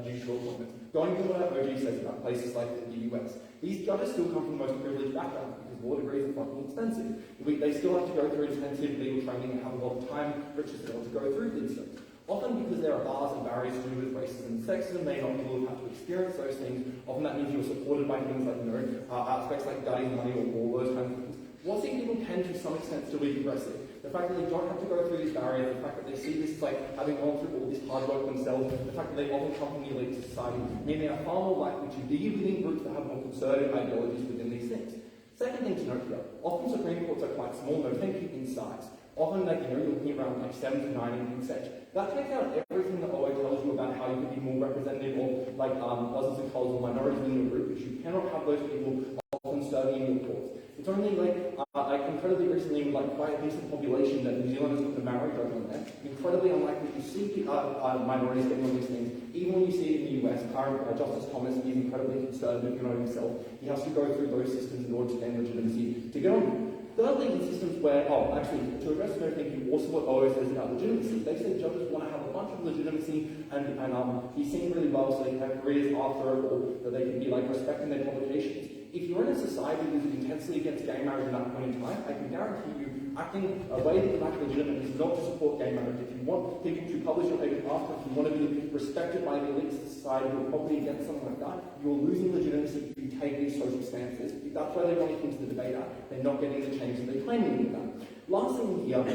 judicial appointments. Going to what our OG says about places like the US. These judges still come from the most privileged backgrounds because law degrees are fucking expensive. They still have to go through intensive legal training and have a lot of time, riches to go through these things. Often because there are bars and barriers to do with racism and sexism, they not people who have to experience those things. Often that means you're supported by things like, aspects like guiding money or all those kinds of things. What these people can to some extent still be progressive. The fact that they don't have to go through these barriers, the fact that they see this like having gone through all this hard work themselves, the fact that they often come from the elite society, mean they are far more likely to be within groups that have more conservative ideologies within these things. Second thing to note here, often Supreme Courts are quite small, no thank you in size. Often like, you're looking around like 7 to 9 in such. That takes out everything that OA tells you about how you can be more representative of like others and colors or minorities in your group, because you cannot have those people often serving in your courts. It's only like incredibly recently, like quite a decent population that New Zealand has put the Maori judge on there. Incredibly unlikely to see minorities getting on these things. Even when you see it in the US, current Justice Thomas is incredibly conservative, himself. He has to go through those systems in order to gain legitimacy to get on. There are legal systems where, to address no thank you, also what OO says about legitimacy. They say judges want to have a bunch of legitimacy and be seen really well so they can have careers after it, or that they can be like respecting their publications. If you're in a society that is intensely against gay marriage at that point in time, I can guarantee you acting a way that you act legitimate is not to support gay marriage. If you want people to publish your papers after, if you want to be respected by the elites of society who are probably against something like that, you're losing legitimacy if you take these social stances. That's why they want to get into the debate act. They're not getting the change that they claim to do that. Last thing here,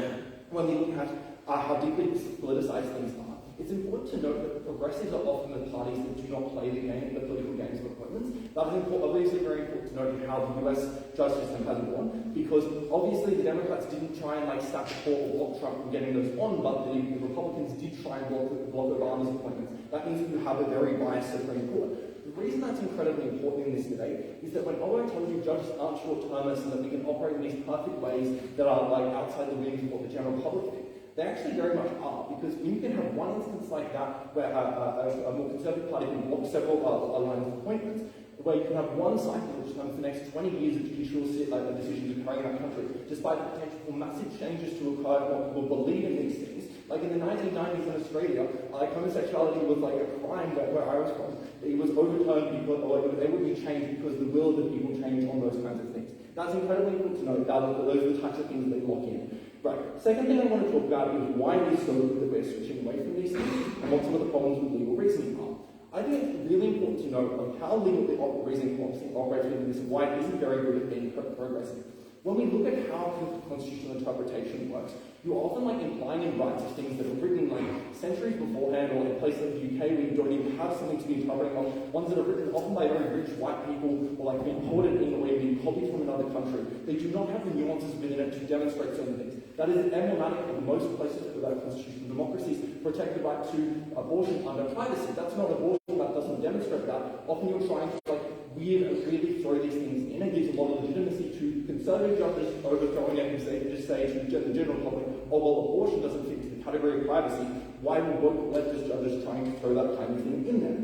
when we look at how deeply politicized things are, it's important to note that progressives are often the parties that do not play the political games of appointments. That is obviously very important to note in how the US judge system has gone, because obviously the Democrats didn't try and stack the court or block Trump from getting those on, but the Republicans did try and block Obama's appointments. That means that you have a very biased Supreme Court. The reason that's incredibly important in this debate is that when OO tells you judges aren't short-termists and that we can operate in these perfect ways that are outside the whims of what the general public think, they actually very much are, because you can have one instance like that where a more conservative party can block several lines of appointments, where you can have one cycle which comes the next 20 years of judicial decisions occurring in that country, despite the potential for massive changes to occur and what people believe in these things. Like in the 1990s in Australia, homosexuality was like a crime where I was from. It was overturned because, or it was able to be changed because the will of the people changed on those kinds of things. That's incredibly important to note, that those are the types of things that they lock in. Right. Second thing I want to talk about is why it is so good that we're switching away from these things and what some of the problems with legal reasoning are. I think it's really important to note how legal reasoning operates within this and why it isn't very good at being progressive. When we look at how constitutional interpretation works, you're often implying in rights of things that are written centuries beforehand, or in places like the UK where you don't even have something to be interpreting on, ones that are written often by very rich white people, or being imported in or being copied from another country. They do not have the nuances within it to demonstrate certain things. That is emblematic of most places without constitutional democracies protect the right to abortion under privacy. That's not abortion, that doesn't demonstrate that. Often you're trying to really throw these things in and gives a lot of legitimacy to conservative judges overthrowing it and just say to the general public, oh well, abortion doesn't fit into the category of privacy, why would woke leftist judges trying to throw that kind of thing in there?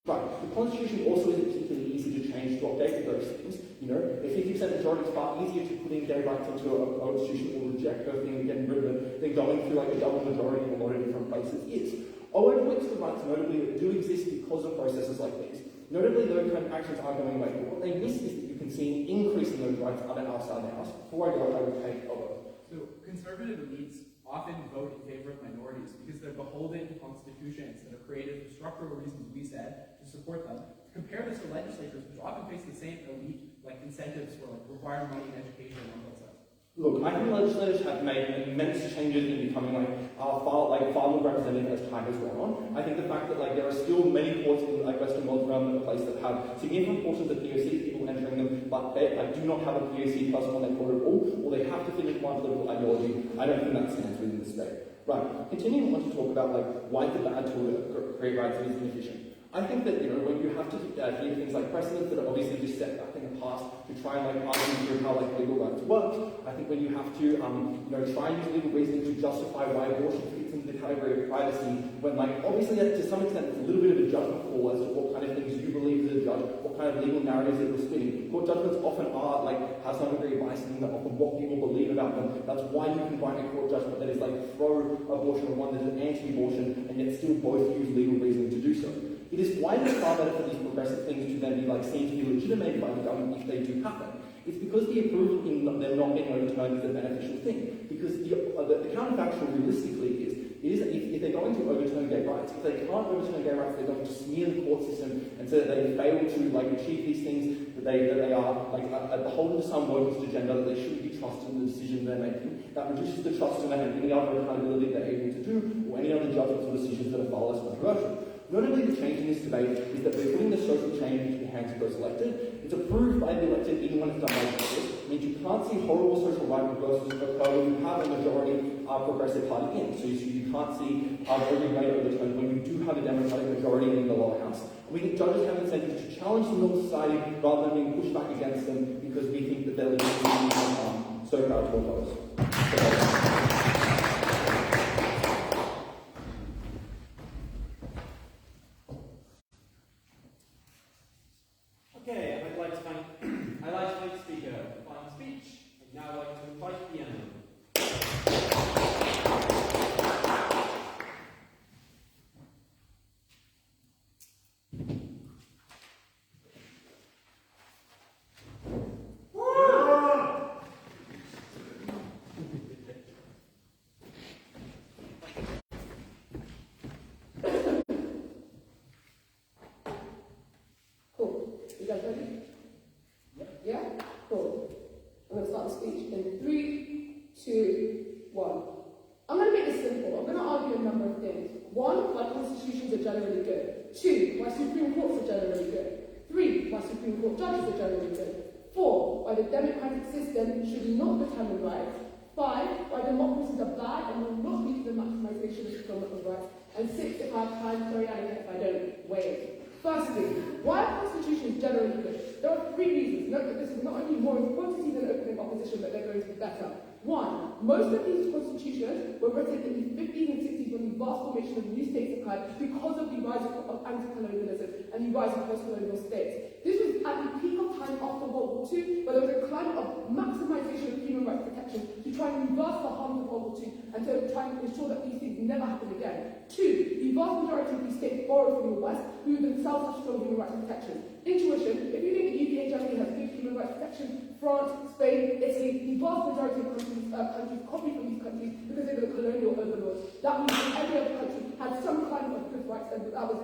Right, the Constitution also isn't particularly easy to change to update those things. A 50% majority is far easier to putting gay rights into a constitution or reject those things and getting rid of it than going through a double majority in a lot of different places is. OO points to rights notably that do exist because of processes like these. Notably, those kind of actions are going away. But what they miss is that you can see an increase in those rights outside the House. Before I go, I would take OO. So conservative elites often vote in favor of minorities because they're beholden to constitutions that are created for structural reasons we said to support them. Compare this to legislatures, which often face the same elite incentives for requiring money and education on both sides. Look, I think legislators have made immense changes in becoming far more representative as time has gone on. I think the fact that there are still many courts in Western world around the place that have significant portions of POC people entering them, but they do not have a POC person on their court at all, or they have to fit into one political ideology. I don't think that stands within the state. Right. Continuing on to talk about why the bad tool to create rights is inefficient. I think that when you have to hear things like precedents that are obviously just set back in the past to try and argue through how legal rights work, I think when you have to try and use legal reasoning to justify why abortion fits into the category of privacy, when obviously to some extent it's a little bit of a judgment call as to what kind of things you believe as a judge, what kind of legal narratives that you're spinning. Court judgments often are have some degree of bias in them, often what people believe about them. That's why you can write a court judgment that is pro abortion or one that is anti-abortion, and yet still both use legal reasoning to do so. It is why it's far better for these progressive things to then be seen to be legitimated by the government if they do happen. It's because the approval in them not being overturned is a beneficial thing. Because the counterfactual realistically is that if they're going to overturn gay rights, if they can't overturn gay rights, they're going to smear the court system and say that they fail to achieve these things, that they are beholden to some wokeness agenda, that they shouldn't be trusted in the decision they're making. That reduces the trust in them and any other accountability they're able to do, or any other judgments or decisions that are far less controversial. Notably, the change in this debate is that we're putting the social change into the hands of those elected. It's approved by the elected even when it's done by Congress. It means you can't see horrible social right reversals occur when you have a majority progressive party in. So you can't see voting rate overturned when you do have a Democratic majority in the lower house. And we think judges have incentives to challenge the middle society rather than being pushed back against them because we think that they're legitimately so proud to oppose. Okay, I'd like to thank the speaker for the final speech. I'd now like to 1, why constitutions are generally good. 2, why Supreme Courts are generally good. 3, why Supreme Court judges are generally good. 4, why the democratic system should not determine rights. 5, why democracies are bad and will not lead to the maximization of fulfillment of rights. And 6, if I have time, sorry, Annika, if I don't, wait. Firstly, why are constitutions generally good? There are 3 reasons. Note that this is not only more in quantity than opening opposition, but they're going to be better. 1, most of these constitutions were written in the 50s and 60s when the vast formation of new states occurred because of the rise of anti-colonialism and the rise of post-colonial states. This was at the peak of time after World War II, where there was a climate of maximization of human rights protection to try and reverse the harms of World War II and to try and ensure that these things never happen again. 2, the vast majority of these states borrowed from the West, who themselves have strong human rights protection. Intuition, if you think the UK generally has good human rights protection, France, Spain, Italy, the vast majority of countries copied from these countries because they were colonial overlords. That means that every other country had some kind of good rights and that was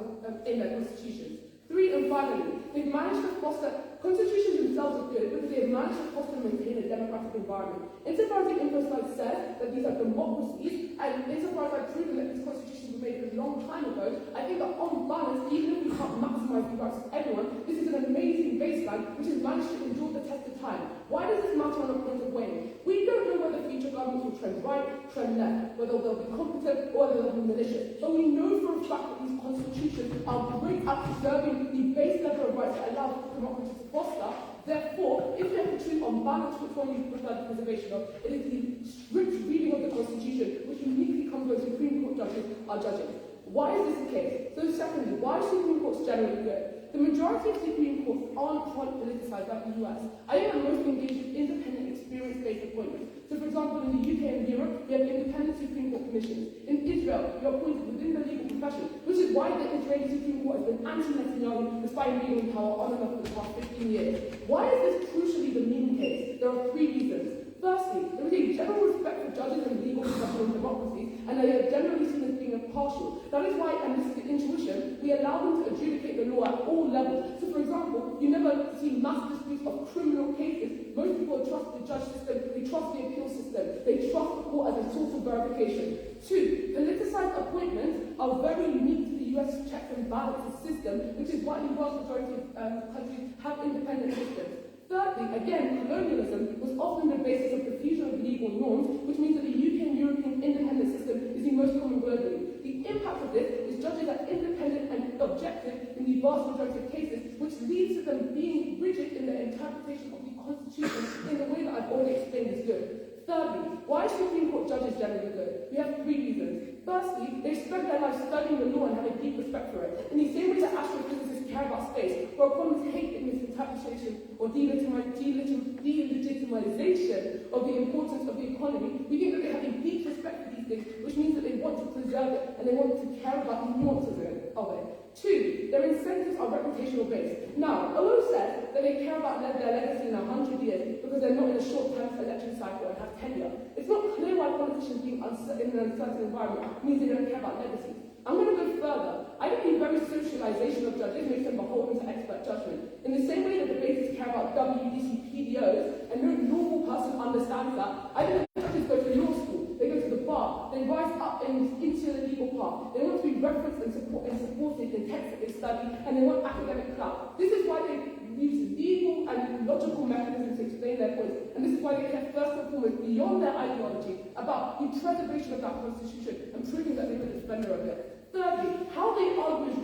in their constitutions. 3, and finally, they've managed to foster, constitutions themselves are good because they've managed to foster and maintain a democratic environment. Insofar as the info slide says that these are democracies, and insofar as I've proven that these constitutions were made a long time ago, I think that on balance, even if we can't maximise the rights of everyone, this is an amazing baseline which has managed to endure the test of time. Why does this matter on a point of weighing? We don't know whether future governments will trend right, trend left, whether they'll be competent or whether they'll be malicious. But we know for a fact that these constitutions are great at preserving the base level of rights that allow democracy to foster. Therefore, if we have to choose on balance which one you prefer the preservation of, it is the strict reading of the Constitution which uniquely comes when Supreme Court judges are judging. Why is this the case? So secondly, why are Supreme Courts generally good? The majority of Supreme Courts aren't quite politicized like the US. I think that most engage in independent, experience-based appointments. So for example, in the UK and Europe, we have independent Supreme Court commissions. In Israel, we are appointed within the legal profession, which is why the Israeli Supreme Court has been anti-Netanyahu despite being in power on and off for the past 15 years. Why is this crucially the mean case? There are 3 reasons. Firstly, there is a general respect for judges and legal profession in democracies, and they are generally seen as being impartial. That is why, and this is the intuition, we allow them to adjudicate the law at all levels. So for example, you never see mass disputes of criminal cases. Most people trust the judge system, they trust the appeal system, they trust the court as a source of verification. 2, politicized appointments are very unique to the US checks and balances system, which is why the vast majority of countries have independent systems. Thirdly, again, colonialism was often the basis of the fusion of legal norms, which means that the UK and European independent system is the most common globally. The impact of this is judges are independent and objective in the vast majority of cases, which leads to them being rigid in their interpretation of the Constitution in the way that I've already explained is good. Thirdly, why are Supreme Court judges generally good? We have 3 reasons. Firstly, they spend their lives studying the law and have a deep respect for it. In the same way that astrophysicists care about space, or economists hate the misinterpretation or delegitimization of the importance of the economy, we think that they have a deep respect for these things, which means that they want to preserve it and they want to care about the nuances of it. 2, their incentives are reputational based. Now, although said that they care about their legacy in 100 years because they're not in a short-term election cycle and have tenure, it's not clear why politicians being in an uncertain environment means they don't care about legacy. I'm going to go further. I think the very socialization of judges makes them beholden to expert judgment. In the same way that debaters care about WUDC PDOs, and no normal person understands that, I think that judges go to law school, they go to the bar, they rise up into the legal path. They want to be referenced and supported in texts that they study, and they want academic clout. This is why they use legal and logical mechanisms to explain their points, and this is why they care first and foremost beyond their ideology about the preservation of that constitution and proving that they're a defender of it. Thirdly, how they argue is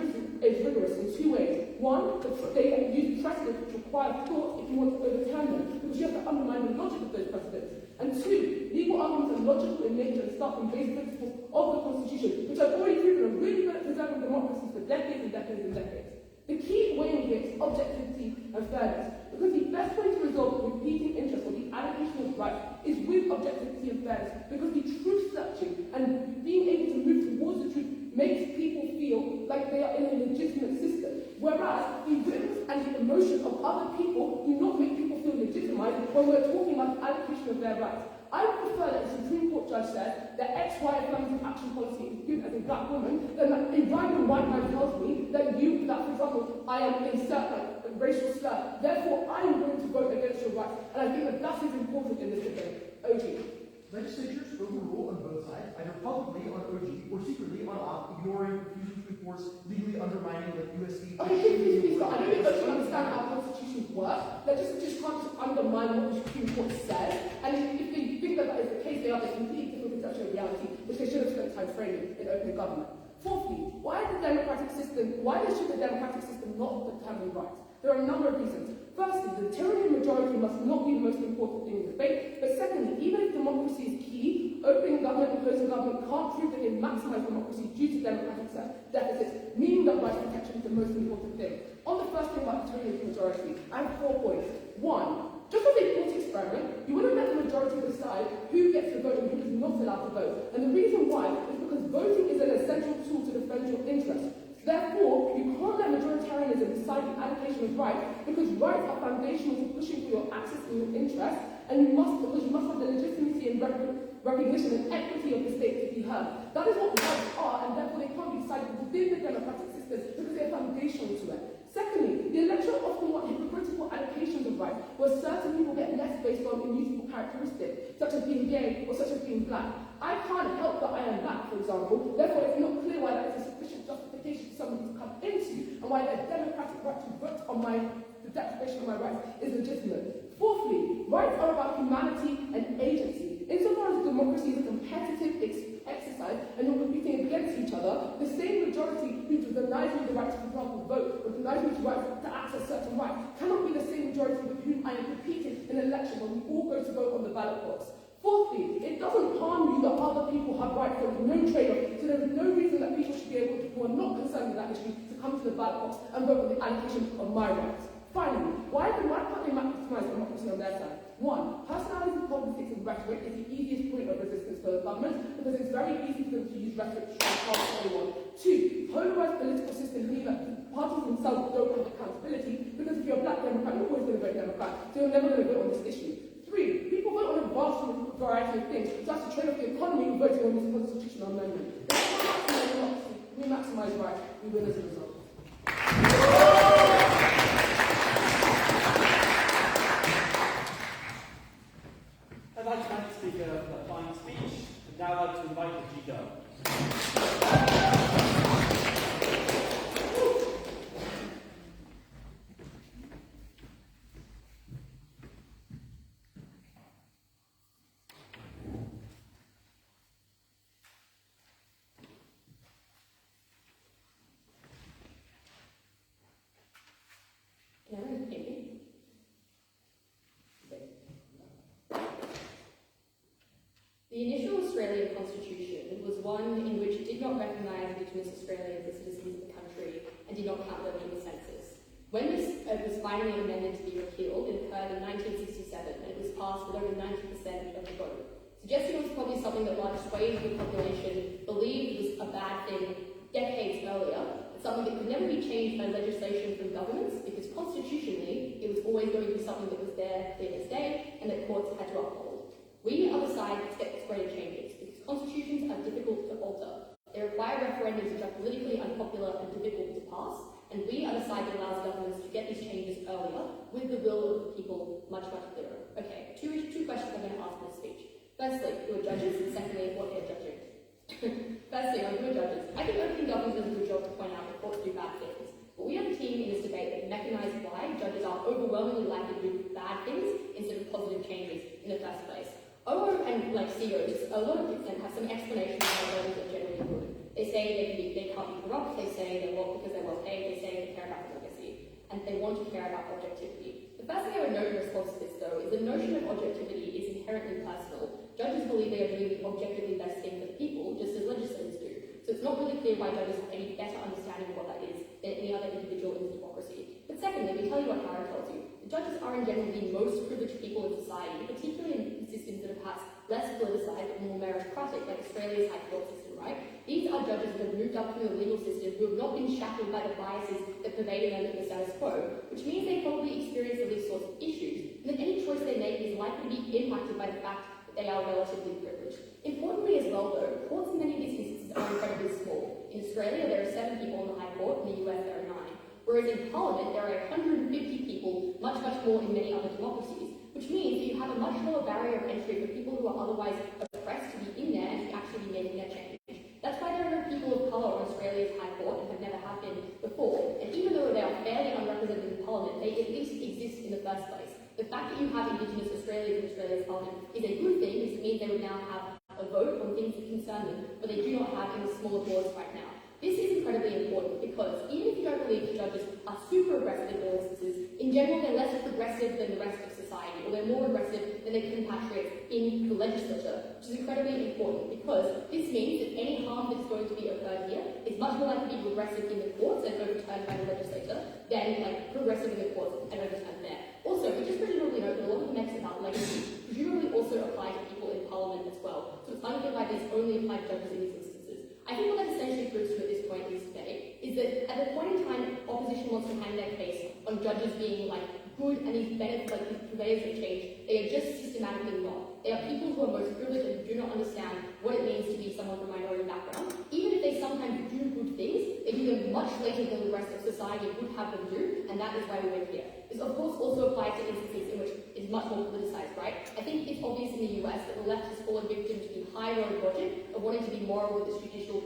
rigorous in 2 ways. 1, they use precedents which require thought if you want to overturn them, because you have to undermine the logic of those precedents. And 2, legal arguments are logical in nature and start from basic principles of the Constitution, which I've already proven are really good at preserving democracies for decades and decades and decades. The key weighing here is objectivity and fairness, because the best way to resolve competing interests or the allocation of rights is with objectivity and fairness, because the truth searching and being able to move towards the truth makes people feel like they are in a legitimate system, whereas the whims and the emotions of other people do not make people feel legitimized when we're talking about the allocation of their rights. I would prefer that a Supreme Court judge said that X, Y affirmative action policy is good as a black woman, than that a random white man tells me that for example, I am a racial slur, therefore I am going to vote against your rights. And I think that is important in this debate. OG. Legislatures overrule on both sides, either publicly on OG or secretly on ignoring refusing to enforce, legally undermining like USC. Okay, please, but I don't think that you understand how constitutions work. Legislatures can't just undermine what the Supreme Court says, and if they think that that is the case, they have a completely different conception of reality, which they should have spent time framing in open government. Fourthly, why should the democratic system not determine rights? There are a number of reasons. Firstly, the tyranny of majority must not be the most important thing in debate. But secondly, even if democracy is key, opening government and closing government can't prove that they maximise democracy due to democratic deficits, meaning that rights protection is the most important thing. On the first thing about the tyranny of the majority, I have 4 points. 1. Just as a thought experiment, you wouldn't let the majority decide who gets to vote and who is not allowed to vote. And the reason why is because voting is an essential tool to defend your interests. Therefore, you can't let majoritarianism decide the allocation of rights because rights are foundational to pushing for your access and your interests, and you must have the legitimacy and recognition and equity of the state to be heard. That is what rights are, and therefore they can't be decided within the democratic system because they are foundational to it. Secondly, the electorate often want hypocritical allocations of rights, where certain people get less based on immutable characteristics, such as being gay or such as being black. I can't help that I am black, for example. Therefore, it's not clear why that is a sufficient justification for someone who's come into, and why their democratic right to vote on the deprivation of my rights is legitimate. Fourthly, rights are about humanity and agency. Insofar as democracy is a competitive exercise and you're competing against each other, the same majority who denies me the right to, for example, vote or denies me the right to access certain rights cannot be the same majority with whom I am competing in an election when we all go to vote on the ballot box. Fourthly, it doesn't harm you that other people have rights, there is no trade-off, so there is no reason that people should be able to, who are not concerned with that issue, to come to the ballot box and vote on the allocation of my rights. Finally, why can't they maximize democracy on their side? 1. Personality politics and rhetoric is the easiest point of resistance for the government because it's very easy for them to use rhetoric to try to anyone. 2. Polarized political system means that parties themselves don't have accountability because if you're a black Democrat, you're always going to vote Democrat, so you're never going to vote on this issue. 3. People vote on a vast variety of things, so that's to trade off the economy and voting on this constitutional amendment. If we maximize rights, we win as a result. I'd like to thank the speaker for a fine speech. And now I'd like to invite the GDO. The initial Australian Constitution was one in which it did not recognise Indigenous Australians as citizens of the country and did not count them in the census. When this was finally amended to be repealed, it occurred in 1967 and it was passed with over 90% of the vote. Suggesting it was probably something that large swathes of the population believed was a bad thing decades earlier, but something that could never be changed by legislation from governments because constitutionally it was always going to be something that was there clear as day and that courts had to uphold. We, on the other side, expect greater changes because constitutions are difficult to alter. They require referendums which are politically unpopular and difficult to pass, and we are the side that allows governments to get these changes earlier with the will of the people much, much clearer. Okay, two questions I'm going to ask in this speech. Firstly, who are judges, and secondly, what they're judging. Firstly, who are judges? I think opening government does a good job to point out that courts do bad things. But we have a team in this debate that mechanise why judges are overwhelmingly likely to do bad things instead of positive changes in the first place. OO and CEOs, a lot of them have some explanation for why judges are generally good. They say they can't be corrupt, they say they're well because they're well paid, they say they care about democracy, and they want to care about objectivity. The first thing I would note in response to this, though, is the notion of objectivity is inherently personal. Judges believe they are doing the objectively best thing for the people, just as legislators do. So it's not really clear why judges have any better understanding of what that is than any other individual in democracy. But secondly, we tell you what Howard tells you. The judges are in general the most privileged people in society, particularly in systems that are perhaps less politicized but more meritocratic, like Australia's high court system, right? These are judges who have moved up through the legal system who have not been shackled by the biases that pervade them in the status quo, which means they probably experience these sorts of issues, and that any choice they make is likely to be impacted by the fact that they are relatively privileged. Importantly as well, though, courts in many of these instances are incredibly small. In Australia, there are 7 people in the High Court, in the US, there are 9. Whereas in Parliament, there are 150 people, much, much more in many other democracies, which means that you have a much lower barrier of entry for people who are otherwise oppressed to be in there and to actually be making a change. That's why there are no people of colour in Australia and even though they are fairly unrepresented in Parliament, they at least exist in the first place. The fact that you have Indigenous Australians in Australia's Parliament is a good thing, because it means they would now have a vote on things that concern them, but they do not have in the smaller boards right now. This is incredibly important because even if you don't believe that judges are super aggressive in all instances, in general they're less progressive than the rest of society, or they're more aggressive than their compatriots in the legislature, which is incredibly important because this means that any harm that is going to be occurred here is much more likely to be progressive in the courts and overturned by the legislature than progressive in the courts and overturned there. Also, we just presumably note that a lot of the mechs about legacy presumably also apply to people in Parliament as well, so it's unclear why these only apply to judges in these instances. I think what that essentially proves to at this point, at least today, is that at the point in time opposition wants to hang their case on judges being good and these benefits, these purveyors of change, they are just systematically not. They are people who are most privileged and do not understand what it means to be someone from a minority background. Even if they sometimes do good things, they do them much later than the rest of society would have them do, and that is why we're here. This of course also applies to instances in which it's much more politicized, right? I think it's obvious in the US that the left has fallen victim to the high road logic of wanting to be moral with its judicial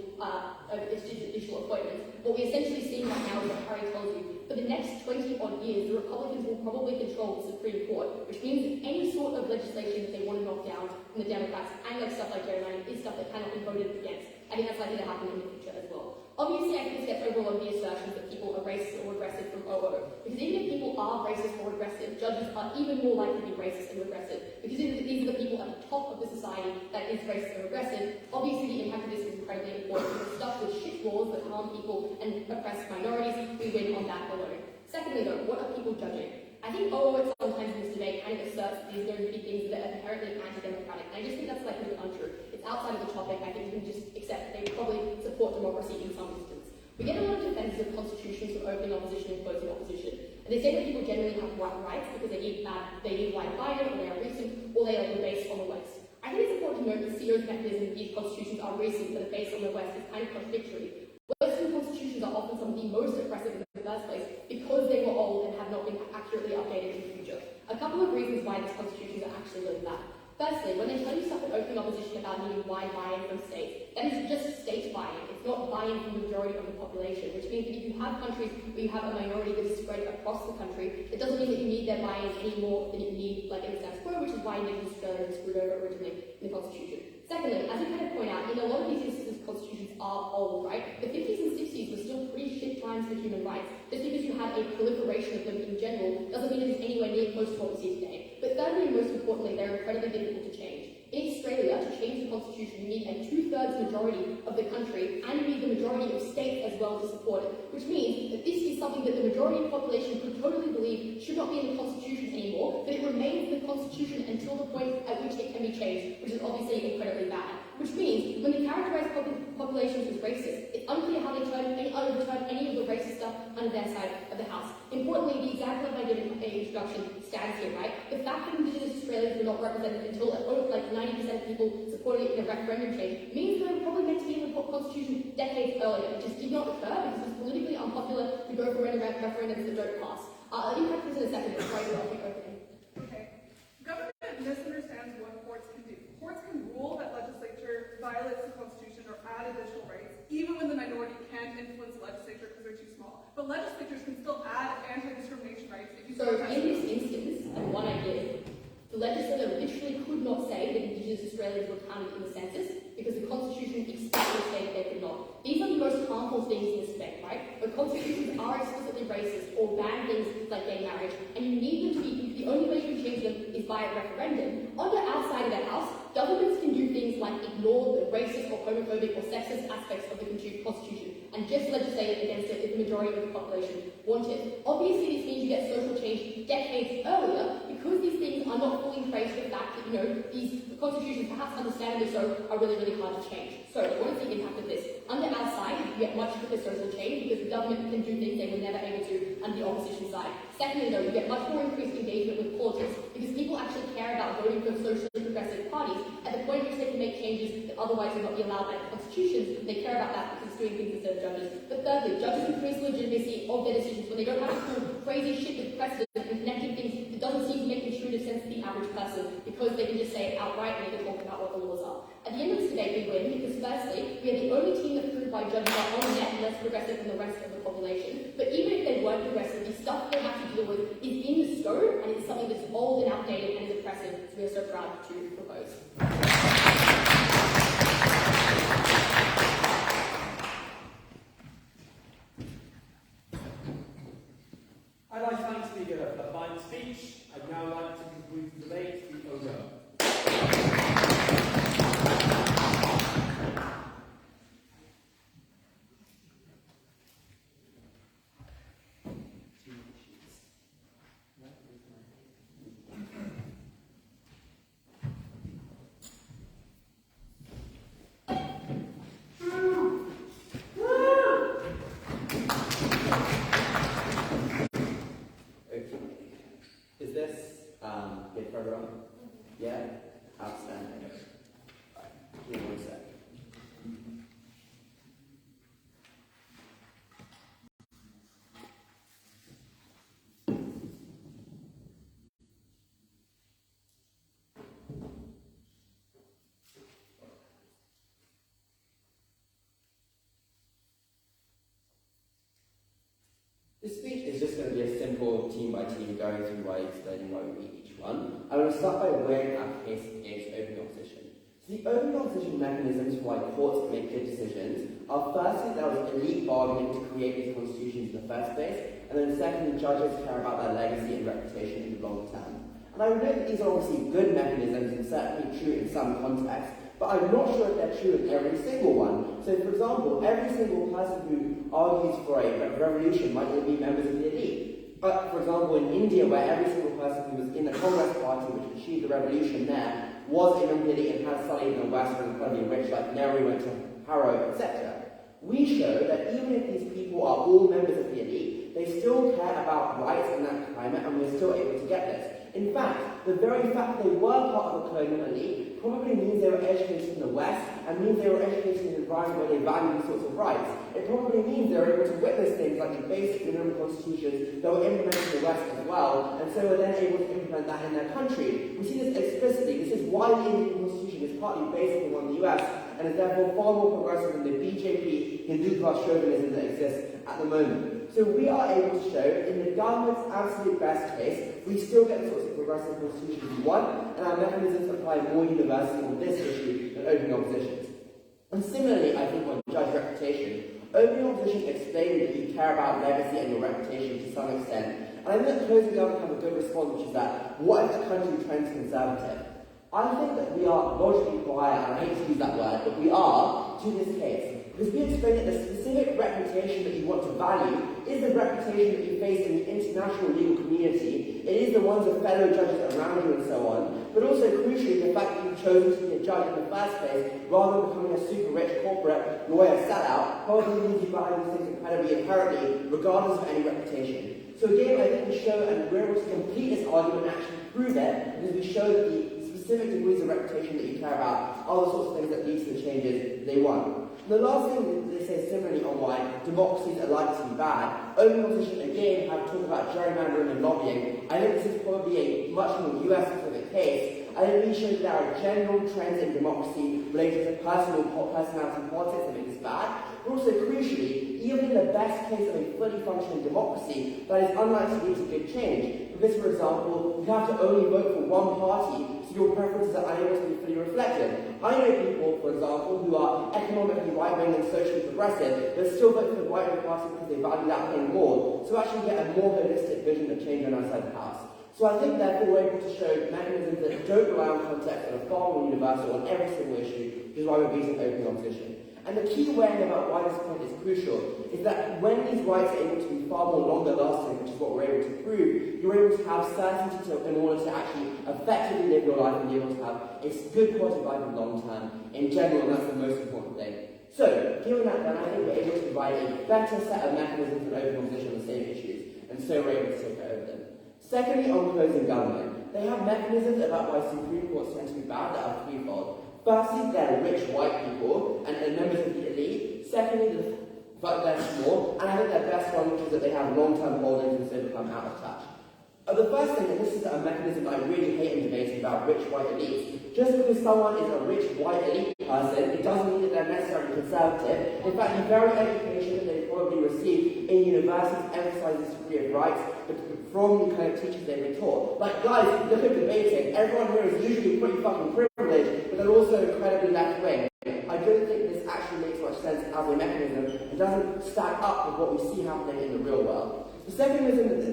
appointments. What we're essentially seeing right now is what Harry tells you. For the next 20-odd years, the Republicans will probably control the Supreme Court, which means that any sort of legislation that they want to knock down from the Democrats, and stuff like gerrymandering, is stuff that cannot be voted against. I think that's likely to happen in the future as well. Obviously, I think this gets overall the assertions that people are racist or regressive from OO, because even if people are racist or regressive, judges are even more likely to be racist and regressive, because these are the people at the top of the society that is racist and regressive. Obviously, the impact of this is incredibly important. We're stuck with shit laws that harm people and oppress minorities. We win on that alone. Secondly, though, what are people judging? I think OO sometimes in this debate kind of asserts that there's going to be things that are inherently anti-democratic, and I just think that's likely untrue. It's outside of the topic. I think you can just accept that they probably support democracy in some instance. We get a lot of defenses of constitutions for opening opposition and closing opposition, and they say that people generally have rights because they need like Biden, or they are recent, or they are based on the West. I think it's important to note that CEO's mechanism of these constitutions are recent, but are based on the West is kind of contradictory. Western constitutions are often some of the most oppressive in the first place because they were old and have not been accurately updated in the future. A couple of reasons why these constitutions are actually really bad. Firstly, when they tell you stuff in open opposition about needing wide buy-in from states, that is just state buy-in. It's not buy-in from the majority of the population, which means that if you have countries where you have a minority that is spread across the country, it doesn't mean that you need their buy-in any more than you need in the status quo, which is why Indigenous Australia was screwed over originally in the Constitution. Secondly, as you kind of point out, in a lot of these instances, constitutions are old, right? The 50s and 60s were still pretty shit times for human rights. Just because you had a proliferation of them in general doesn't mean it is anywhere near close to what we see today. But thirdly, and most importantly, they're incredibly difficult to change. In Australia, to change the constitution, you need a 2/3 majority of the country, and you need the majority of states as well to support it, which means that this is something that the majority of the population could totally believe should not be in the constitution anymore, but it remains in the constitution until the point at which it can be changed, which is obviously incredibly bad. Which means, when they characterize populations as racist, it's unclear how they overturn any of the racist stuff under their side of the house. Importantly, the example that I gave in my introduction stands here, right? The fact that Indigenous Australians were not represented until 90% of people supported it in a referendum change means that they were probably meant to be in the Constitution decades earlier. It just did not occur because it's politically unpopular to go for referendums that don't pass. I'll impact this in a second, but try to opening. Okay. Government misunderstands what courts can do. Courts can rule that legislature violates the Constitution or add additional rights, even when the minority can't influence the legislature because they're too small. But legislatures can still add anti-discrimination rights if you So in this instance, and one I did, the legislature literally could not say that Indigenous Australians were counted in the census because the Constitution explicitly stated they could not. These are the most harmful things in this debate, right? But constitutions are explicitly racist or ban things like gay marriage, and you need them to be, the only way you can change them is by a referendum. On the outside of the house, governments can do things like ignore the racist or homophobic or sexist aspects of the Constitution and just legislate against it if the majority of the population want it. Obviously, this means you get social change decades earlier because these things are not fully traced to the fact that, these constitutions, perhaps understandably so, are really, really hard to change. So, what is the impact of this? Under our side, you get much quicker social change because the government can do things they were never able to under the opposition side. Secondly, though, you get much more increased engagement with politics because people actually care about voting for socially progressive parties at the point at which they can make changes that otherwise would not be allowed by the constitutions. They care about that because it's doing things instead of judges. But thirdly, judges increase the legitimacy of their decisions when they don't have to pull crazy shit with precedent and connecting things that doesn't seem to make intuitive sense to the average person because they can just say it outright and they can talk about what the laws are. At the end of this debate, we win because firstly, we are the only team that proved why judges are on net less progressive than the rest of the population. But even if won't progress, the stuff they have to deal with is in scope and it's something that's old and outdated and is oppressive, so we are so proud to propose. I'd like to thank the Speaker for the fine speech. I'd now like to conclude the debate. The Ogo. Is this good for everyone? Yeah? Outstanding. Right. Give me 1 sec. This speech is just going to be a simple team-by-team going through why explaining why we beat each one. I'm going to start by weighing our case against open opposition. So the open opposition mechanisms for why courts make good decisions are firstly there was elite bargaining to create these constitutions in the first place, and then secondly judges care about their legacy and reputation in the long term. And I would note that these are obviously good mechanisms and certainly true in some contexts, but I'm not sure if they're true in every single one. So, for example, every single person who argues for a revolution might all be members of the elite. But, for example, in India, where every single person who was in the Congress party, which achieved the revolution there, was a member of the elite and had studied in the West and incredibly rich, like Nehru went to Harrow, etc. We show that even if these people are all members of the elite, they still care about rights in that climate, and we're still able to get this. In fact, the very fact they were part of the colonial elite probably means they were educated in the West and means they were educated in an environment where they value these sorts of rights. It probably means they were able to witness things like the basic minimum constitutions that were implemented in the West as well, and so were then able to implement that in their country. We see this explicitly. This is why the Indian constitution is partly based on the one in the US and is therefore far more progressive than the BJP Hindu class chauvinism that exists at the moment. So we are able to show, in the government's absolute best case, we still get the sorts of progressive constitutions we want, and our mechanisms apply more universally on this issue than open oppositions. And similarly, I think on judge reputation, open opposition explained that you care about legacy and your reputation to some extent. And I think that closing government have a good response, which is that, what if the country trends conservative? I think that we are logically quiet, and I hate to use that word, but we are to this case. Because we explain that the specific reputation that you want to value is the reputation that you face in the international legal community. It is the ones of fellow judges around you and so on. But also, crucially, the fact that you've chosen to be a judge in the first place, rather than becoming a super rich corporate lawyer sellout, probably means you value these things incredibly inherently, regardless of any reputation. So again, I think we show, and we're able to complete this argument and actually prove it, because we show that the specific degrees of reputation that you care about are the sorts of things that lead to the changes they want. And the last thing that they say similarly on why democracies are likely to be bad, open opposition again have talked about gerrymandering and lobbying. I think this is probably a much more US specific case. I think we show that there are general trends in democracy related to personality politics that make this bad. But also crucially, even in the best case of a fully functioning democracy, that is unlikely to lead to good change. Because, for example, you have to only vote for one party, so your preferences are unable to be fully reflected. I know people, for example, who are economically right-wing and socially progressive, but still vote for the right-wing party because they value that thing more. So actually get a more holistic vision of change on outside the house. So I think therefore we're able to show mechanisms that don't rely on context and are far more universal on every single issue, which is why we're beating open opposition. And the key way about why this point is crucial is that when these rights are able to be far more longer lasting, which is what we're able to prove, you're able to have certainty in order to actually effectively live your life and be able to have a good quality of life in the long term in general, and that's the most important thing. So, given that then, I think we're able to provide a better set of mechanisms for open opposition on the same issues, and so we're able to take over them. Secondly, on closing government, they have mechanisms about why Supreme Courts tend to be bad that are threefold. Firstly, they're rich white people and members of the elite. Secondly, but they're small, and I think their best one, which is that they have long-term holdings and so become out of touch. The first thing, and this is a mechanism I really hate in debating about rich white elites, just because someone is a rich white elite person, it doesn't mean that they're necessarily conservative. In fact, the very education that they probably received in universities emphasizes this degree of rights from the kind of teachers they've been taught. Like, guys, look at debating. Everyone here is usually pretty fucking privileged, but they're also incredibly left-wing. I don't think this actually makes much sense as a mechanism. It doesn't stack up with what we see happening in the real world. The second mechanism that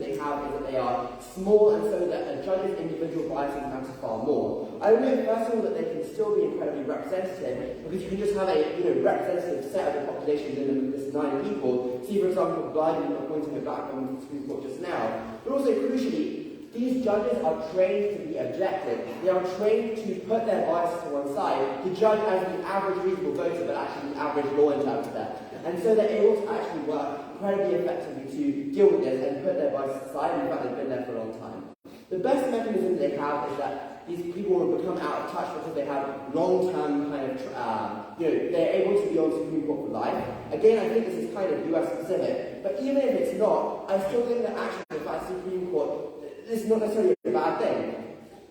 they have is that they are small, and so that a judge's individual biases matter far more. I know, first of all, that they can still be incredibly representative, because you can just have a representative set of the population within this 9 people. See, for example, Biden appointing a black woman to the Supreme Court just now. But also, crucially, these judges are trained to be objective. They are trained to put their biases to one side, to judge as the average reasonable voter, but actually the average law interpreter. And so they're able to actually work incredibly effectively to deal with this and put their biases aside. In fact, they've been there for a long time. The best mechanism they have is that these people will become out of touch because they have long-term kind of, they're able to be on the Supreme Court for life. Again, I think this is kind of US specific, but even if it's not, I still think that actually the fact Supreme Court, this is not necessarily a bad thing.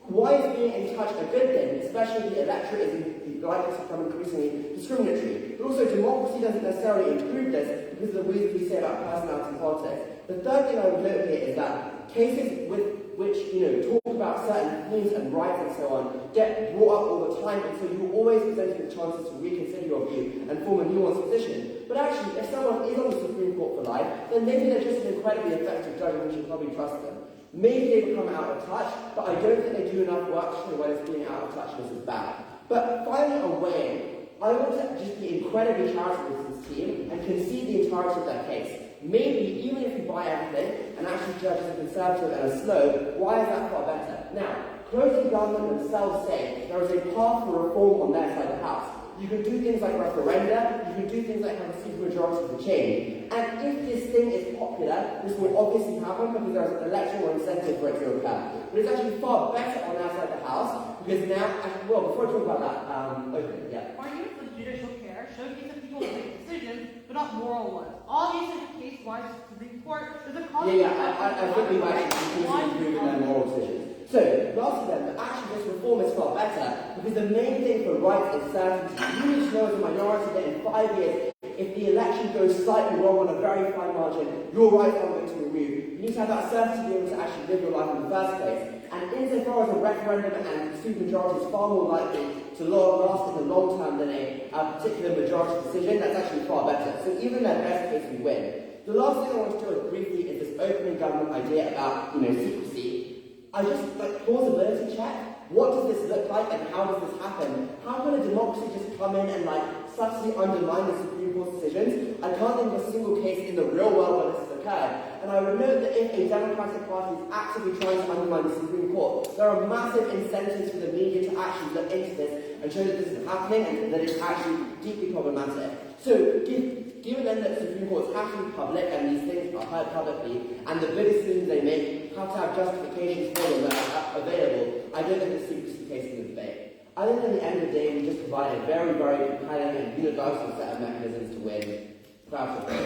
Why is being in touch a good thing, especially the electorate is likely to become increasingly discriminatory? But also, democracy doesn't necessarily improve this because of the reasons we say about personality politics. The third thing I would note here is that cases which talk about certain themes and rights and so on get brought up all the time, and so you're always presented with chances to reconsider your view and form a nuanced position. But actually, if someone is on the Supreme Court for life, then maybe they're just an incredibly effective judge and we should probably trust them. Maybe they become out of touch, but I don't think they do enough work to show whether being out of touch this is bad. But finally, on weighing, I want to just be incredibly charitable to this team and concede the entirety of their case. Maybe, even if you buy everything, and actually judge as a conservative and a slow, why is that far better? Now, closing government themselves say there is a path for reform on their side of the house. You can do things like referenda, you can do things like have a supermajority for change. And if this thing is popular, this will obviously happen because there is an electoral incentive for it to occur. But it's actually far better on their side of the house, because now, before I talk about that, Arguments with judicial care showcase that people make decisions, but not moral ones. All these case-wise Supreme Court, there's a I think we've actually improved their moral decisions. So, lastly then, actually this reform is far better, because the main thing for rights is certainty. You need to know as a minority that in 5 years, if the election goes slightly wrong on a very fine margin, your rights are going to be removed. You need to have that certainty to be able to actually live your life in the first place. And insofar as a referendum and supermajority is far more likely to last in the long term than a particular majority decision, that's actually far better. So even in their best case, we win. The last thing I want to do briefly is this opening government idea about, secrecy. I just, plausibility check. What does this look like and how does this happen? How can a democracy just come in and, subtly undermine the Supreme Court's decisions? I can't think of a single case in the real world where this has occurred. And I would note that if a Democratic Party is actively trying to undermine the Supreme Court, there are massive incentives for the media to actually look into this and show that this is happening and that it's actually deeply problematic. So, given then that the Supreme Courts have to be public and these things are heard publicly, and the big decisions they make have to have justifications for them that are available, I don't think the secrecy case is in debate. I think at the end of the day, we just provide a very, very compelling and universal set of mechanisms to win. Proud of this.